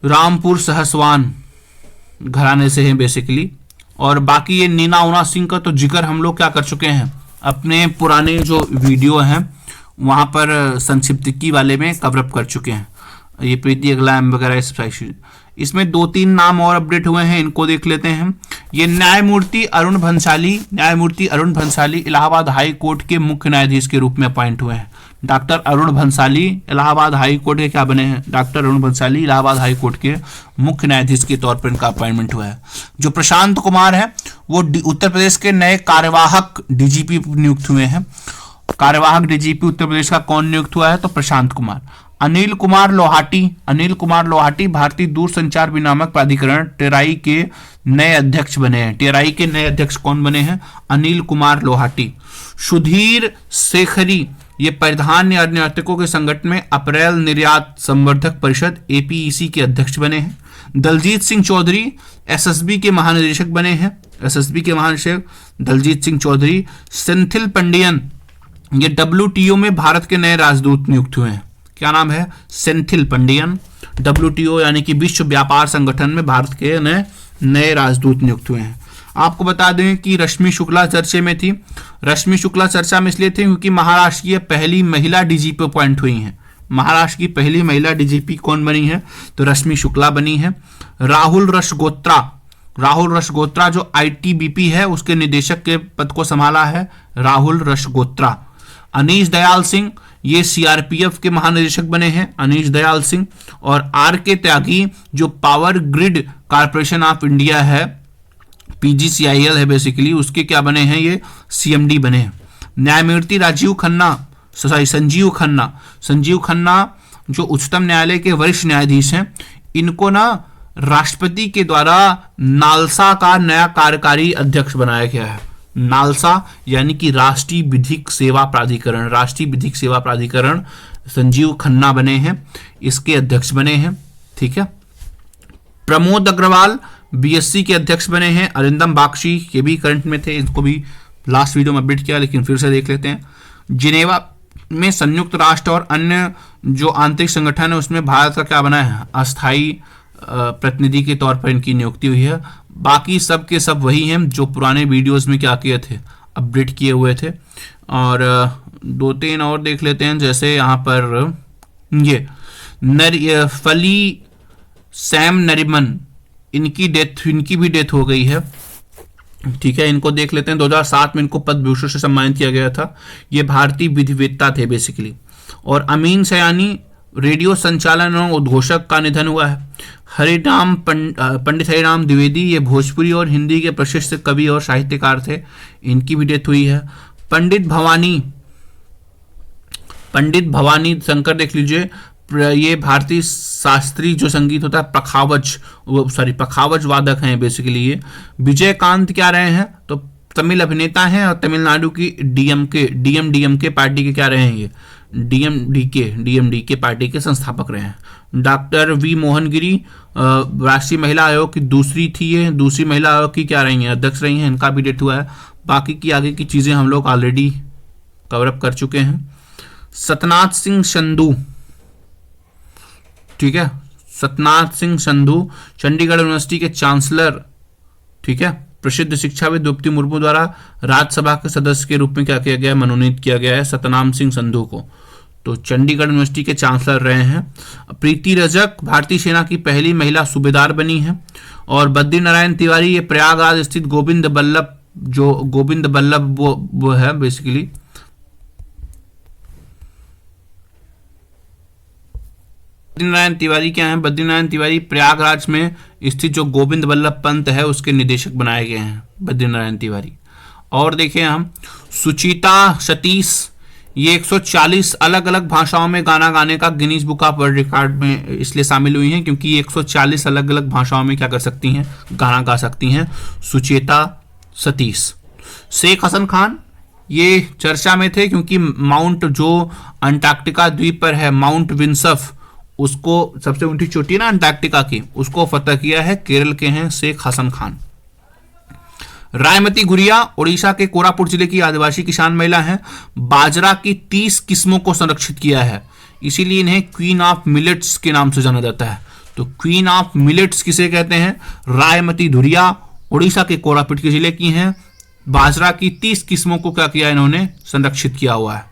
रामपुर सहसवान घराने से हैं बेसिकली। और बाकी ये नीना उना सिंह का तो जिक्र हम लोग क्या कर चुके हैं, अपने पुराने जो वीडियो हैं वहां पर संक्षिप्तिकी वाले में कवरअप कर चुके हैं। ये प्रीति अगलाम वगैरह, इसमें 2-3 नाम और अपडेट हुए हैं, इनको देख लेते हैं। ये न्यायमूर्ति अरुण भंसाली इलाहाबाद हाई कोर्ट के मुख्य न्यायाधीश के रूप में अपॉइंट हुए हैं। Doctor Arun Bhansali Allahabad high court के क्या बने हैं, doctor Arun Bhansali Allahabad high court के मुख्य न्यायाधीश के तौर पर इनका अपॉइंटमेंट हुआ है। जो प्रशांत कुमार है वो उत्तर प्रदेश के नए कार्यवाहक डीजीपी नियुक्त हुए हैं। कार्यवाहक डीजीपी उत्तर प्रदेश का कौन नियुक्त हुआ है, तो प्रशांत कुमार। अनिल कुमार लोहाटी भारतीय दूरसंचार विनियामक प्राधिकरण टेराई के नए अध्यक्ष बने हैं। टेराई के नए अध्यक्ष कौन बने हैं, अनिल कुमार लोहाटी। सुधीर शेखरी ये परिधान निर्यातकों के संगठन में अप्रैल निर्यात संवर्धक परिषद एपीईसी के अध्यक्ष बने हैं। दलजीत सिंह चौधरी एसएसबी के महानिदेशक बने हैं। दलजीत सिंह चौधरी। सेंथिल पंडियन ये डब्ल्यूटीओ में भारत के नए राजदूत नियुक्त हुए हैं। क्या नाम है, सेंथिल पंडियन। डब्ल्यूटीओ यानी कि विश्व व्यापार संगठन में भारत के नए राजदूत नियुक्त हुए हैं। आपको बता दें कि रश्मि शुक्ला चर्चे में थी। रश्मि शुक्ला चर्चा में इसलिए थी क्योंकि महाराष्ट्र की पहली महिला डीजीपी अपॉइंट हुई हैं। महाराष्ट्र की पहली महिला डीजीपी कौन बनी है, तो रश्मि शुक्ला बनी है। राहुल रसगोत्रा जो आईटीबीपी है उसके निदेशक के पद को संभाला है, राहुल रसगोत्रा। अनीश दयाल सिंह ये सीआरपीएफ के महानिदेशक बने हैं अनीश दयाल सिंह। और आर के त्यागी जो power grid corporation of India है, पीजीसीआईएल है बेसिकली, उसके क्या बने हैं, ये सीएमडी बने हैं। न्यायमूर्ति संजीव खन्ना जो उच्चतम न्यायालय के वरिष्ठ न्यायाधीश हैं, इनको ना राष्ट्रपति के द्वारा नालसा का नया कार्यकारी अध्यक्ष बनाया गया है। नालसा यानी कि राष्ट्रीय विधिक सेवा प्राधिकरण संजीव खन्ना बने हैं, इसके अध्यक्ष बने हैं। ठीक है। प्रमोद अग्रवाल बीएससी के अध्यक्ष बने हैं। अरिंदम बागची, ये भी करंट में थे, इनको भी लास्ट वीडियो में अपडेट किया, लेकिन फिर से देख लेते हैं। जिनेवा में संयुक्त राष्ट्र और अन्य जो आंतरिक संगठन है उसमें भारत का क्या बना है, अस्थायी प्रतिनिधि के तौर पर इनकी नियुक्ति हुई है। बाकी सब के सब वही हैं जो पुराने वीडियोस में क्या किए थे, अपडेट किए हुए थे। और 2-3 और देख लेते हैं, जैसे यहाँ पर ये फली सैम नरिमन, इनकी भी डेथ हो गई है। ठीक है, इनको देख लेते हैं। 2007 में इनको पद्म भूषण से सम्मानित किया गया था। ये भारतीय विधिवेत्ता थे बेसिकली। और अमीन सयानी रेडियो संचालन और उद्घोषक का निधन हुआ है। पंडित हरिराम द्विवेदी, ये भोजपुरी और हिंदी के प्रसिद्ध कवि और साहित्यकार थे, इनकी भी डेथ हुई है। पंडित भवानी शंकर देख लीजिए, ये भारतीय शास्त्रीय जो संगीत होता है पखावज वादक हैं बेसिकली ये। विजयकांत क्या रहे हैं, तो तमिल अभिनेता हैं और तमिलनाडु की डीएमके पार्टी के क्या रहे हैं, ये डीएमडीके पार्टी के संस्थापक रहे हैं। डॉक्टर वी मोहनगिरी राष्ट्रीय महिला आयोग की दूसरी महिला आयोग की क्या रही हैं, अध्यक्ष रही हैं, इनका भी डेथ हुआ है। बाकी की आगे की चीजें हम लोग ऑलरेडी कवर अप कर चुके हैं। सतनाथ सिंह संधू, ठीक है, सतनाथ सिंह संधू चंडीगढ़ यूनिवर्सिटी के चांसलर। ठीक है, प्रसिद्ध शिक्षाविद द्रौपदी मुर्मू द्वारा राज्यसभा के सदस्य के रूप में क्या किया गया, मनोनीत किया गया है सतनाम सिंह संधू को। तो चंडीगढ़ यूनिवर्सिटी के चांसलर रहे हैं। प्रीति रजक भारतीय सेना की पहली महिला सूबेदार बनी है। और बद्री नारायण तिवारी, ये प्रयागराज स्थित गोविंद बल्लभ वो है बेसिकली। बद्रीनारायण तिवारी क्या है, बद्रीनारायण तिवारी प्रयागराज में स्थित जो गोविंद बल्लभ पंत है उसके निदेशक बनाए गए हैं बद्रीनारायण तिवारी। और देखें हम सुचिता सतीश, ये 140 अलग अलग भाषाओं में गाना गाने का Guinness book of world record में इसलिए शामिल हुई हैं क्योंकि 140 अलग अलग भाषाओं में क्या कर सकती हैं, गाना गा सकती हैं सुचेता सतीश। शेख हसन खान, ये चर्चा में थे क्योंकि माउंट जो अंटार्कटिका द्वीप पर है माउंट विंसफ, उसको सबसे ऊंची चोटी ना अंटार्कटिका की, उसको फतह किया है, केरल के हैं शेख हसन खान। रायमती गुरिया ओडिशा के कोरापुट जिले की आदिवासी किसान महिला हैं। बाजरा की 30 किस्मों को संरक्षित किया है, इसीलिए इन्हें क्वीन ऑफ मिलेट्स के नाम से जाना जाता है। तो क्वीन ऑफ मिलेट्स किसे कहते हैं, रायमती धुरिया ओडिशा के कोरापुट के जिले की हैं। बाजरा की 30 किस्मों को क्या किया इन्होंने, संरक्षित किया हुआ है।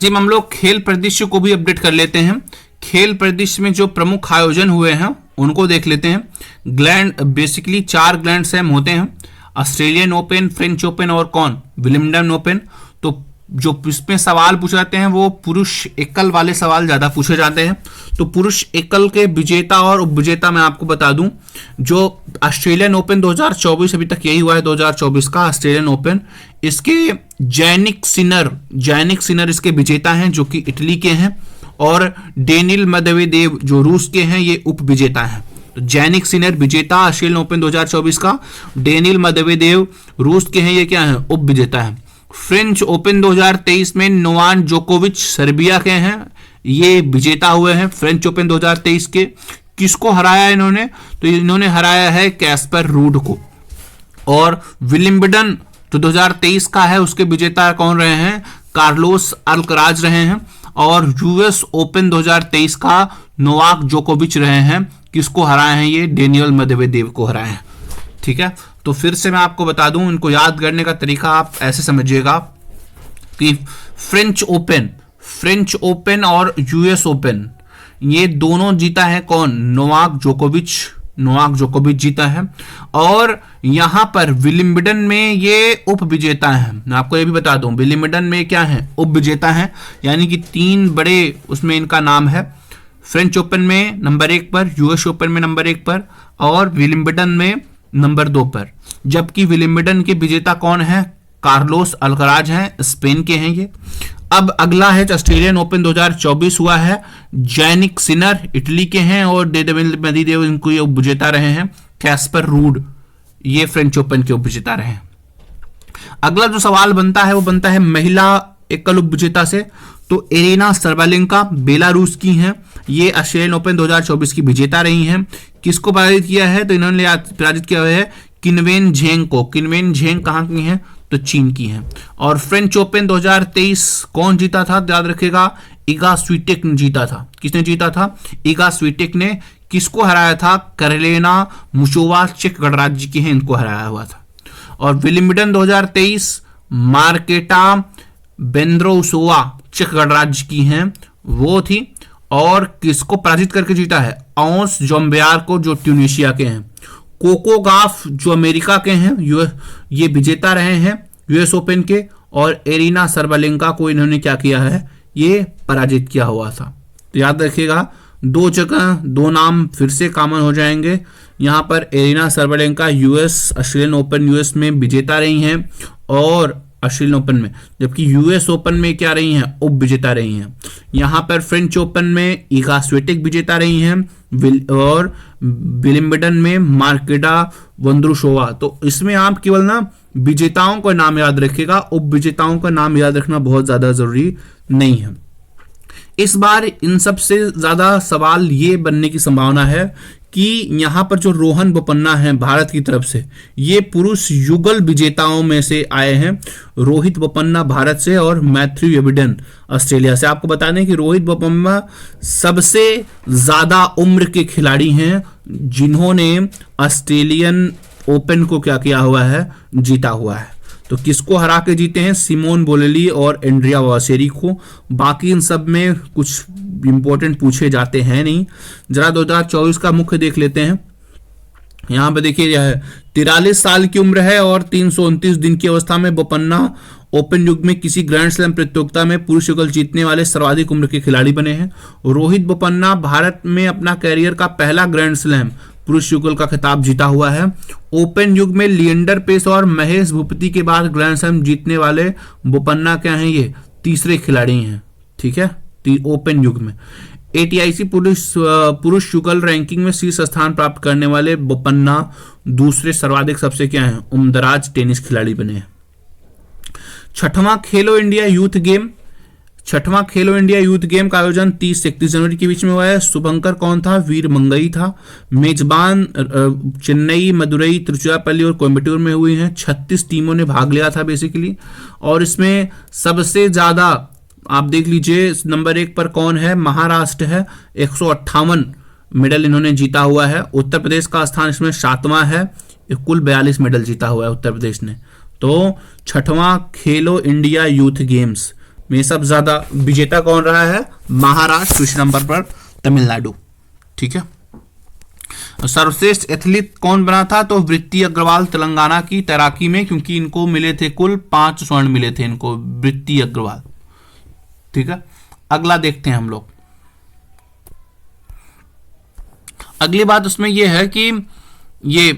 जब हम लोग खेल परिदृश्य को भी अपडेट कर लेते हैं, खेल परिदृश्य में जो प्रमुख आयोजन हुए हैं उनको देख लेते हैं। ग्लैंड बेसिकली 4 ग्लैंड स्लैम होते हैं, ऑस्ट्रेलियन ओपन, फ्रेंच ओपन और विलियमडन ओपन। तो जो इसमें सवाल पूछे जाते हैं वो पुरुष एकल वाले सवाल ज्यादा पूछे जाते हैं। तो पुरुष एकल के विजेता और उपविजेता मैं आपको बता दूं, जो ऑस्ट्रेलियन ओपन 2024 अभी तक यही हुआ है, 2024 का ऑस्ट्रेलियन ओपन, इसके जैनिक सिनर इसके विजेता हैं जो कि इटली के हैं। और डेनिल मेदवेदेव जो रूस के हैं ये उप विजेता हैं। तो जैनिक सिनर विजेता ऑस्ट्रेलियन ओपन 2024 का, डेनिल मेदवेदेव रूस के हैं, ये क्या है, उप विजेता है। फ्रेंच ओपन 2023 में नोवाक जोकोविच सर्बिया के हैं, ये विजेता हुए हैं फ्रेंच ओपन 2023 के। किसको हराया इन्होंने, तो इन्होंने हराया है कैस्पर रूड को। और विलियमडन तो 2023 का है, उसके विजेता कौन रहे हैं, कार्लोस अल्कराज रहे हैं। और यूएस ओपन 2023 का नोवाक जोकोविच रहे हैं। किसको हराए हैं, ये डेनियल मेदवेदेव को हराए हैं। ठीक है, तो फिर से मैं आपको बता दूं, इनको याद करने का तरीका आप ऐसे समझिएगा कि फ्रेंच ओपन और यूएस ओपन ये दोनों जीता है कौन, नोवाक जोकोविच नोवाक जोकोविच जीता है। और यहां पर विलिम्बडन में ये उप विजेता है। मैं आपको ये भी बता दूं, विलिम्बडन में क्या है, उप विजेता है, यानी कि 3 बड़े उसमें इनका नाम है। फ्रेंच ओपन में नंबर 1 पर, यूएस ओपन में नंबर 1 पर, और विलिम्बडन में नंबर 2 पर। जबकि विलिम्बडन के विजेता कौन है, कार्लोस अल्कराज हैं, स्पेन के हैं ये। अब अगला है ऑस्ट्रेलियन ओपन 2024 हुआ है, जैनिक सिनर इटली के हैं और मेदवेदेव इनको ये उपविजेता रहे हैं। कैस्पर रूड ये फ्रेंच ओपन के उपविजेता रहे हैं। अगला जो सवाल बनता है वो बनता है महिला एकल उपविजेता से। तो एरिना सरबालेंका बेलारूस की हैं, ये ऑस्ट्रेलियन ओपन 2024 की विजेता रही हैं। किसको पराजित किया है, तो इन्होंने पराजित किया है किनवेन झेंग को। किनवेन झेंग कहाँ की हैं, तो चीन की हैं। और फ्रेंच ओपन 2023 कौन जीता था, याद रखिएगा, इगा स्वीटेक ने जीता था। किसने जीता था, इगा स्वीटेक ने। किसको हराया था, करेलिना मुशोवा चेक गणराज्य की हैं, इनको हराया हुआ था। और विलिम्बडन 2023 मार्केटा बेंद्रोसोवा चेक गणराज्य की हैं, वो थी। और किसको पराजित करके जीता है, औंस जोम्बेयार को, जो ट्यूनिशिया के हैं। कोको गाफ जो अमेरिका के हैं, ये विजेता रहे हैं यूएस ओपन के। और एरिना सरबालेंका को इन्होंने क्या किया है, ये पराजित किया हुआ था। तो याद रखिएगा, 2 जगह 2 नाम फिर से कॉमन हो जाएंगे। यहाँ पर Aryna Sabalenka US Australian Open US में विजेता रही हैं और ऑस्ट्रेलियन ओपन में, जबकि यूएस ओपन में क्या रही हैं, उप विजेता रही हैं। यहाँ पर फ्रेंच ओपन में इगा स्वीटेक विजेता रही हैं और विलिम्बडन में मार्केटा वोंद्रुशोवा। तो इसमें आप केवल ना विजेताओं का नाम याद रखिएगा, उप विजेताओं का नाम याद रखना बहुत ज्यादा जरूरी नहीं है। इस बार इन सबसे ज्यादा सवाल ये बनने की संभावना है कि यहाँ पर जो रोहन बोपन्ना है भारत की तरफ से, ये पुरुष युगल विजेताओं में से आए हैं। रोहित बोपन्ना भारत से और मैथ्यू एबिडन ऑस्ट्रेलिया से। आपको बता दें कि रोहित बोपन्ना सबसे ज्यादा उम्र के खिलाड़ी हैं जिन्होंने ऑस्ट्रेलियन ओपन को क्या किया हुआ है, जीता हुआ है। तो किसको हरा के जीते हैं, सिमोन बोलेली और एंड्रिया वासेरी को। बाकी इन सब में कुछ इंपॉर्टेंट पूछे जाते हैं नहीं। जरा 2024 का मुख्य देख लेते हैं। यहाँ पे देखिए, यह है 43 साल की उम्र है और 329 दिन की अवस्था में बोपन्ना ओपन युग में किसी ग्रैंड स्लैम प्रतियोगिता में पुरुष युगल जीतने वाले सर्वाधिक उम्र के खिलाड़ी बने हैं। रोहित बोपन्ना भारत में अपना कैरियर का पहला ग्रैंड स्लैम पुरुष युगल का खिताब जीता हुआ है। ओपन युग में लिएंडर पेस और महेश भूपति के बाद ग्रैंड स्लैम जीतने वाले बोपन्ना क्या हैं, ये तीसरे खिलाड़ी हैं। ठीक है, ओपन युग में एटीआईसी पुरुष युगल रैंकिंग में शीर्ष स्थान प्राप्त करने वाले बोपन्ना दूसरे सर्वाधिक सबसे क्या हैं, उम्रदराज टेनिस खिलाड़ी बने हैं। छठवां खेलो इंडिया यूथ गेम का आयोजन 30 से 31 जनवरी के बीच में हुआ है। शुभंकर कौन था, वीर मंगई था। मेजबान चेन्नई, मदुरई, तिरुचिरापल्ली और कोयम्बटूर में हुई हैं। 36 टीमों ने भाग लिया था बेसिकली। और इसमें सबसे ज्यादा आप देख लीजिए, नंबर 1 पर कौन है, महाराष्ट्र है, 158 मेडल इन्होंने जीता हुआ है। उत्तर प्रदेश का स्थान इसमें 7वां है, कुल 42 मेडल जीता हुआ है उत्तर प्रदेश ने। तो छठवां खेलो इंडिया यूथ गेम्स में सब ज्यादा विजेता कौन रहा है, महाराष्ट्र, दूसरे नंबर पर तमिलनाडु। ठीक है, सर्वश्रेष्ठ एथलीट कौन बना था, तो वृत्ति अग्रवाल तेलंगाना की तैराकी में, क्योंकि इनको मिले थे कुल 5 स्वर्ण मिले थे इनको, वृत्ति अग्रवाल। ठीक है, अगला देखते हैं हम लोग। अगली बात उसमें यह है कि ये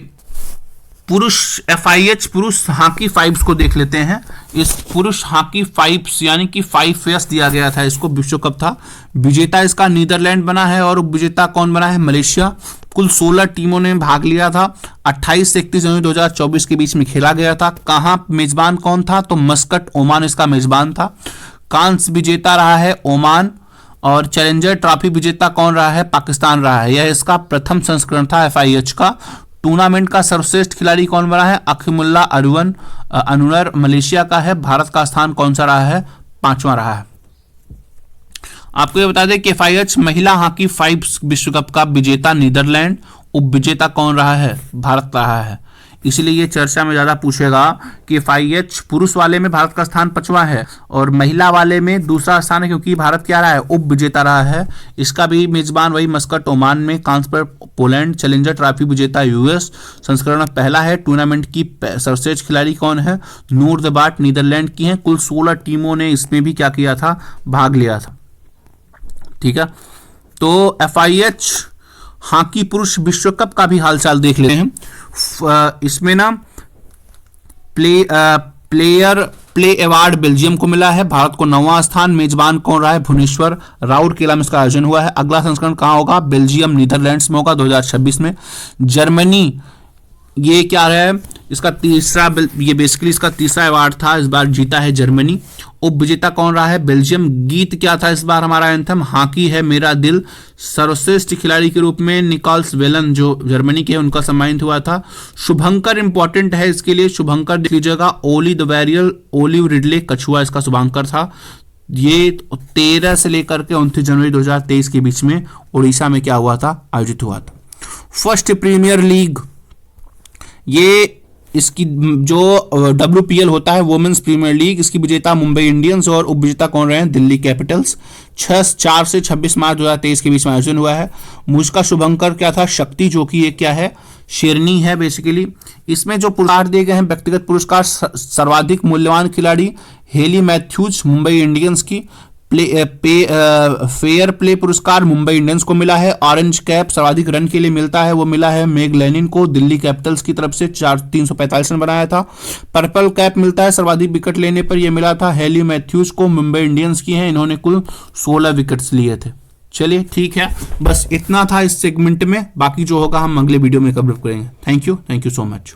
पुरुष FIH पुरुष हॉकी फाइव्स को देख लेते हैं। इस पुरुष हॉकी फाइव्स यानी कि 5S दिया गया था इसको, विश्व कप था। विजेता इसका नीदरलैंड बना है और विजेता कौन बना है, मलेशिया। कुल 16 टीमों ने भाग लिया था। 28 से 31 जनवरी 2024 के बीच में खेला गया था। कहां मेजबान कौन था, तो मस्कट, ओमान इसका मेजबान था। कांस्य विजेता रहा है ओमान और चैलेंजर ट्रॉफी विजेता कौन रहा है, पाकिस्तान रहा है। यह इसका प्रथम संस्करण था FIH का। टूर्नामेंट का सर्वश्रेष्ठ खिलाड़ी कौन बना है, अखिमुल्ला अनुनर मलेशिया का है। भारत का स्थान कौन सा रहा है, 5वां रहा है। आपको ये बता दें कि FIH महिला हॉकी 5 विश्व कप का विजेता नीदरलैंड, उप विजेता कौन रहा है, भारत रहा है। इसलिए ये चर्चा में ज़्यादा पूछेगा कि FIH पुरुष वाले में भारत का स्थान 5वां है और महिला वाले में दूसरा स्थान है, क्योंकि भारत क्या रहा है, उप विजेता रहा है। इसका भी मेजबान वही मस्कट ओमान में, कांस्य पर पोलैंड, चैलेंजर ट्रॉफी विजेता US, संस्करण पहला है। टूर्नामेंट की सर्वश्रेष्ठ खिलाड़ी कौन है, नूर द बाट नीदरलैंड की हैं। कुल 16 टीमों ने इसमें भी क्या किया था, भाग लिया था। ठीक है, तो FIH हॉकी पुरुष विश्व कप का भी हालचाल देख लेते हैं। इसमें ना प्ले अवार्ड बेल्जियम को मिला है, भारत को 9वां स्थान। मेजबान कौन रहा है, भुवनेश्वर राउरकेला में इसका आयोजन हुआ है। अगला संस्करण कहाँ होगा, बेल्जियम नीदरलैंड्स में होगा 2026 में। जर्मनी ये क्या है, इसका तीसरा, ये बेसिकली इसका तीसरा अवार्ड था, इस बार जीता है जर्मनी। उप विजेता कौन रहा है, बेल्जियम। गीत क्या था इस बार हमारा एंथम, हॉकी है मेरा दिल। सर्वश्रेष्ठ खिलाड़ी के रूप में निकोल्स वेलन जो जर्मनी के हैं उनका सम्मानित हुआ था। शुभंकर इंपॉर्टेंट है इसके लिए, शुभंकर देख लीजिएगा, ओली द वैरियल, ओलिव रिडले कछुआ इसका शुभंकर था। ये 13 से लेकर के 29 जनवरी 2023 के बीच में उड़ीसा में क्या हुआ था, आयोजित हुआ था। फर्स्ट प्रीमियर लीग, ये इसकी जो WPL होता है, वुमेन्स प्रीमियर लीग, इसकी विजेता मुंबई इंडियंस और उप विजेता कौन रहे हैं, दिल्ली कैपिटल्स। 4 से 26 मार्च 2023 के बीच में आयोजन हुआ है। मुझका शुभंकर क्या था, शक्ति, जो कि ये क्या है, शेरनी है बेसिकली। इसमें जो पुरस्कार दिए गए हैं, व्यक्तिगत पुरस्कार, सर्वाधिक मूल्यवान खिलाड़ी हेली मैथ्यूज मुंबई इंडियंस की। फेयर प्ले पुरस्कार मुंबई इंडियंस को मिला है। ऑरेंज कैप सर्वाधिक रन के लिए मिलता है, वो मिला है मेग लेनिन को, दिल्ली कैपिटल्स की तरफ से 345 रन बनाया था। पर्पल कैप मिलता है सर्वाधिक विकेट लेने पर, यह मिला था हेली मैथ्यूज को, मुंबई इंडियंस की हैं, इन्होंने कुल 16 विकेट्स लिए थे। चलिए ठीक है, बस इतना था इस सेगमेंट में, बाकी जो होगा हम अगले वीडियो में कवर करेंगे। Thank you so much.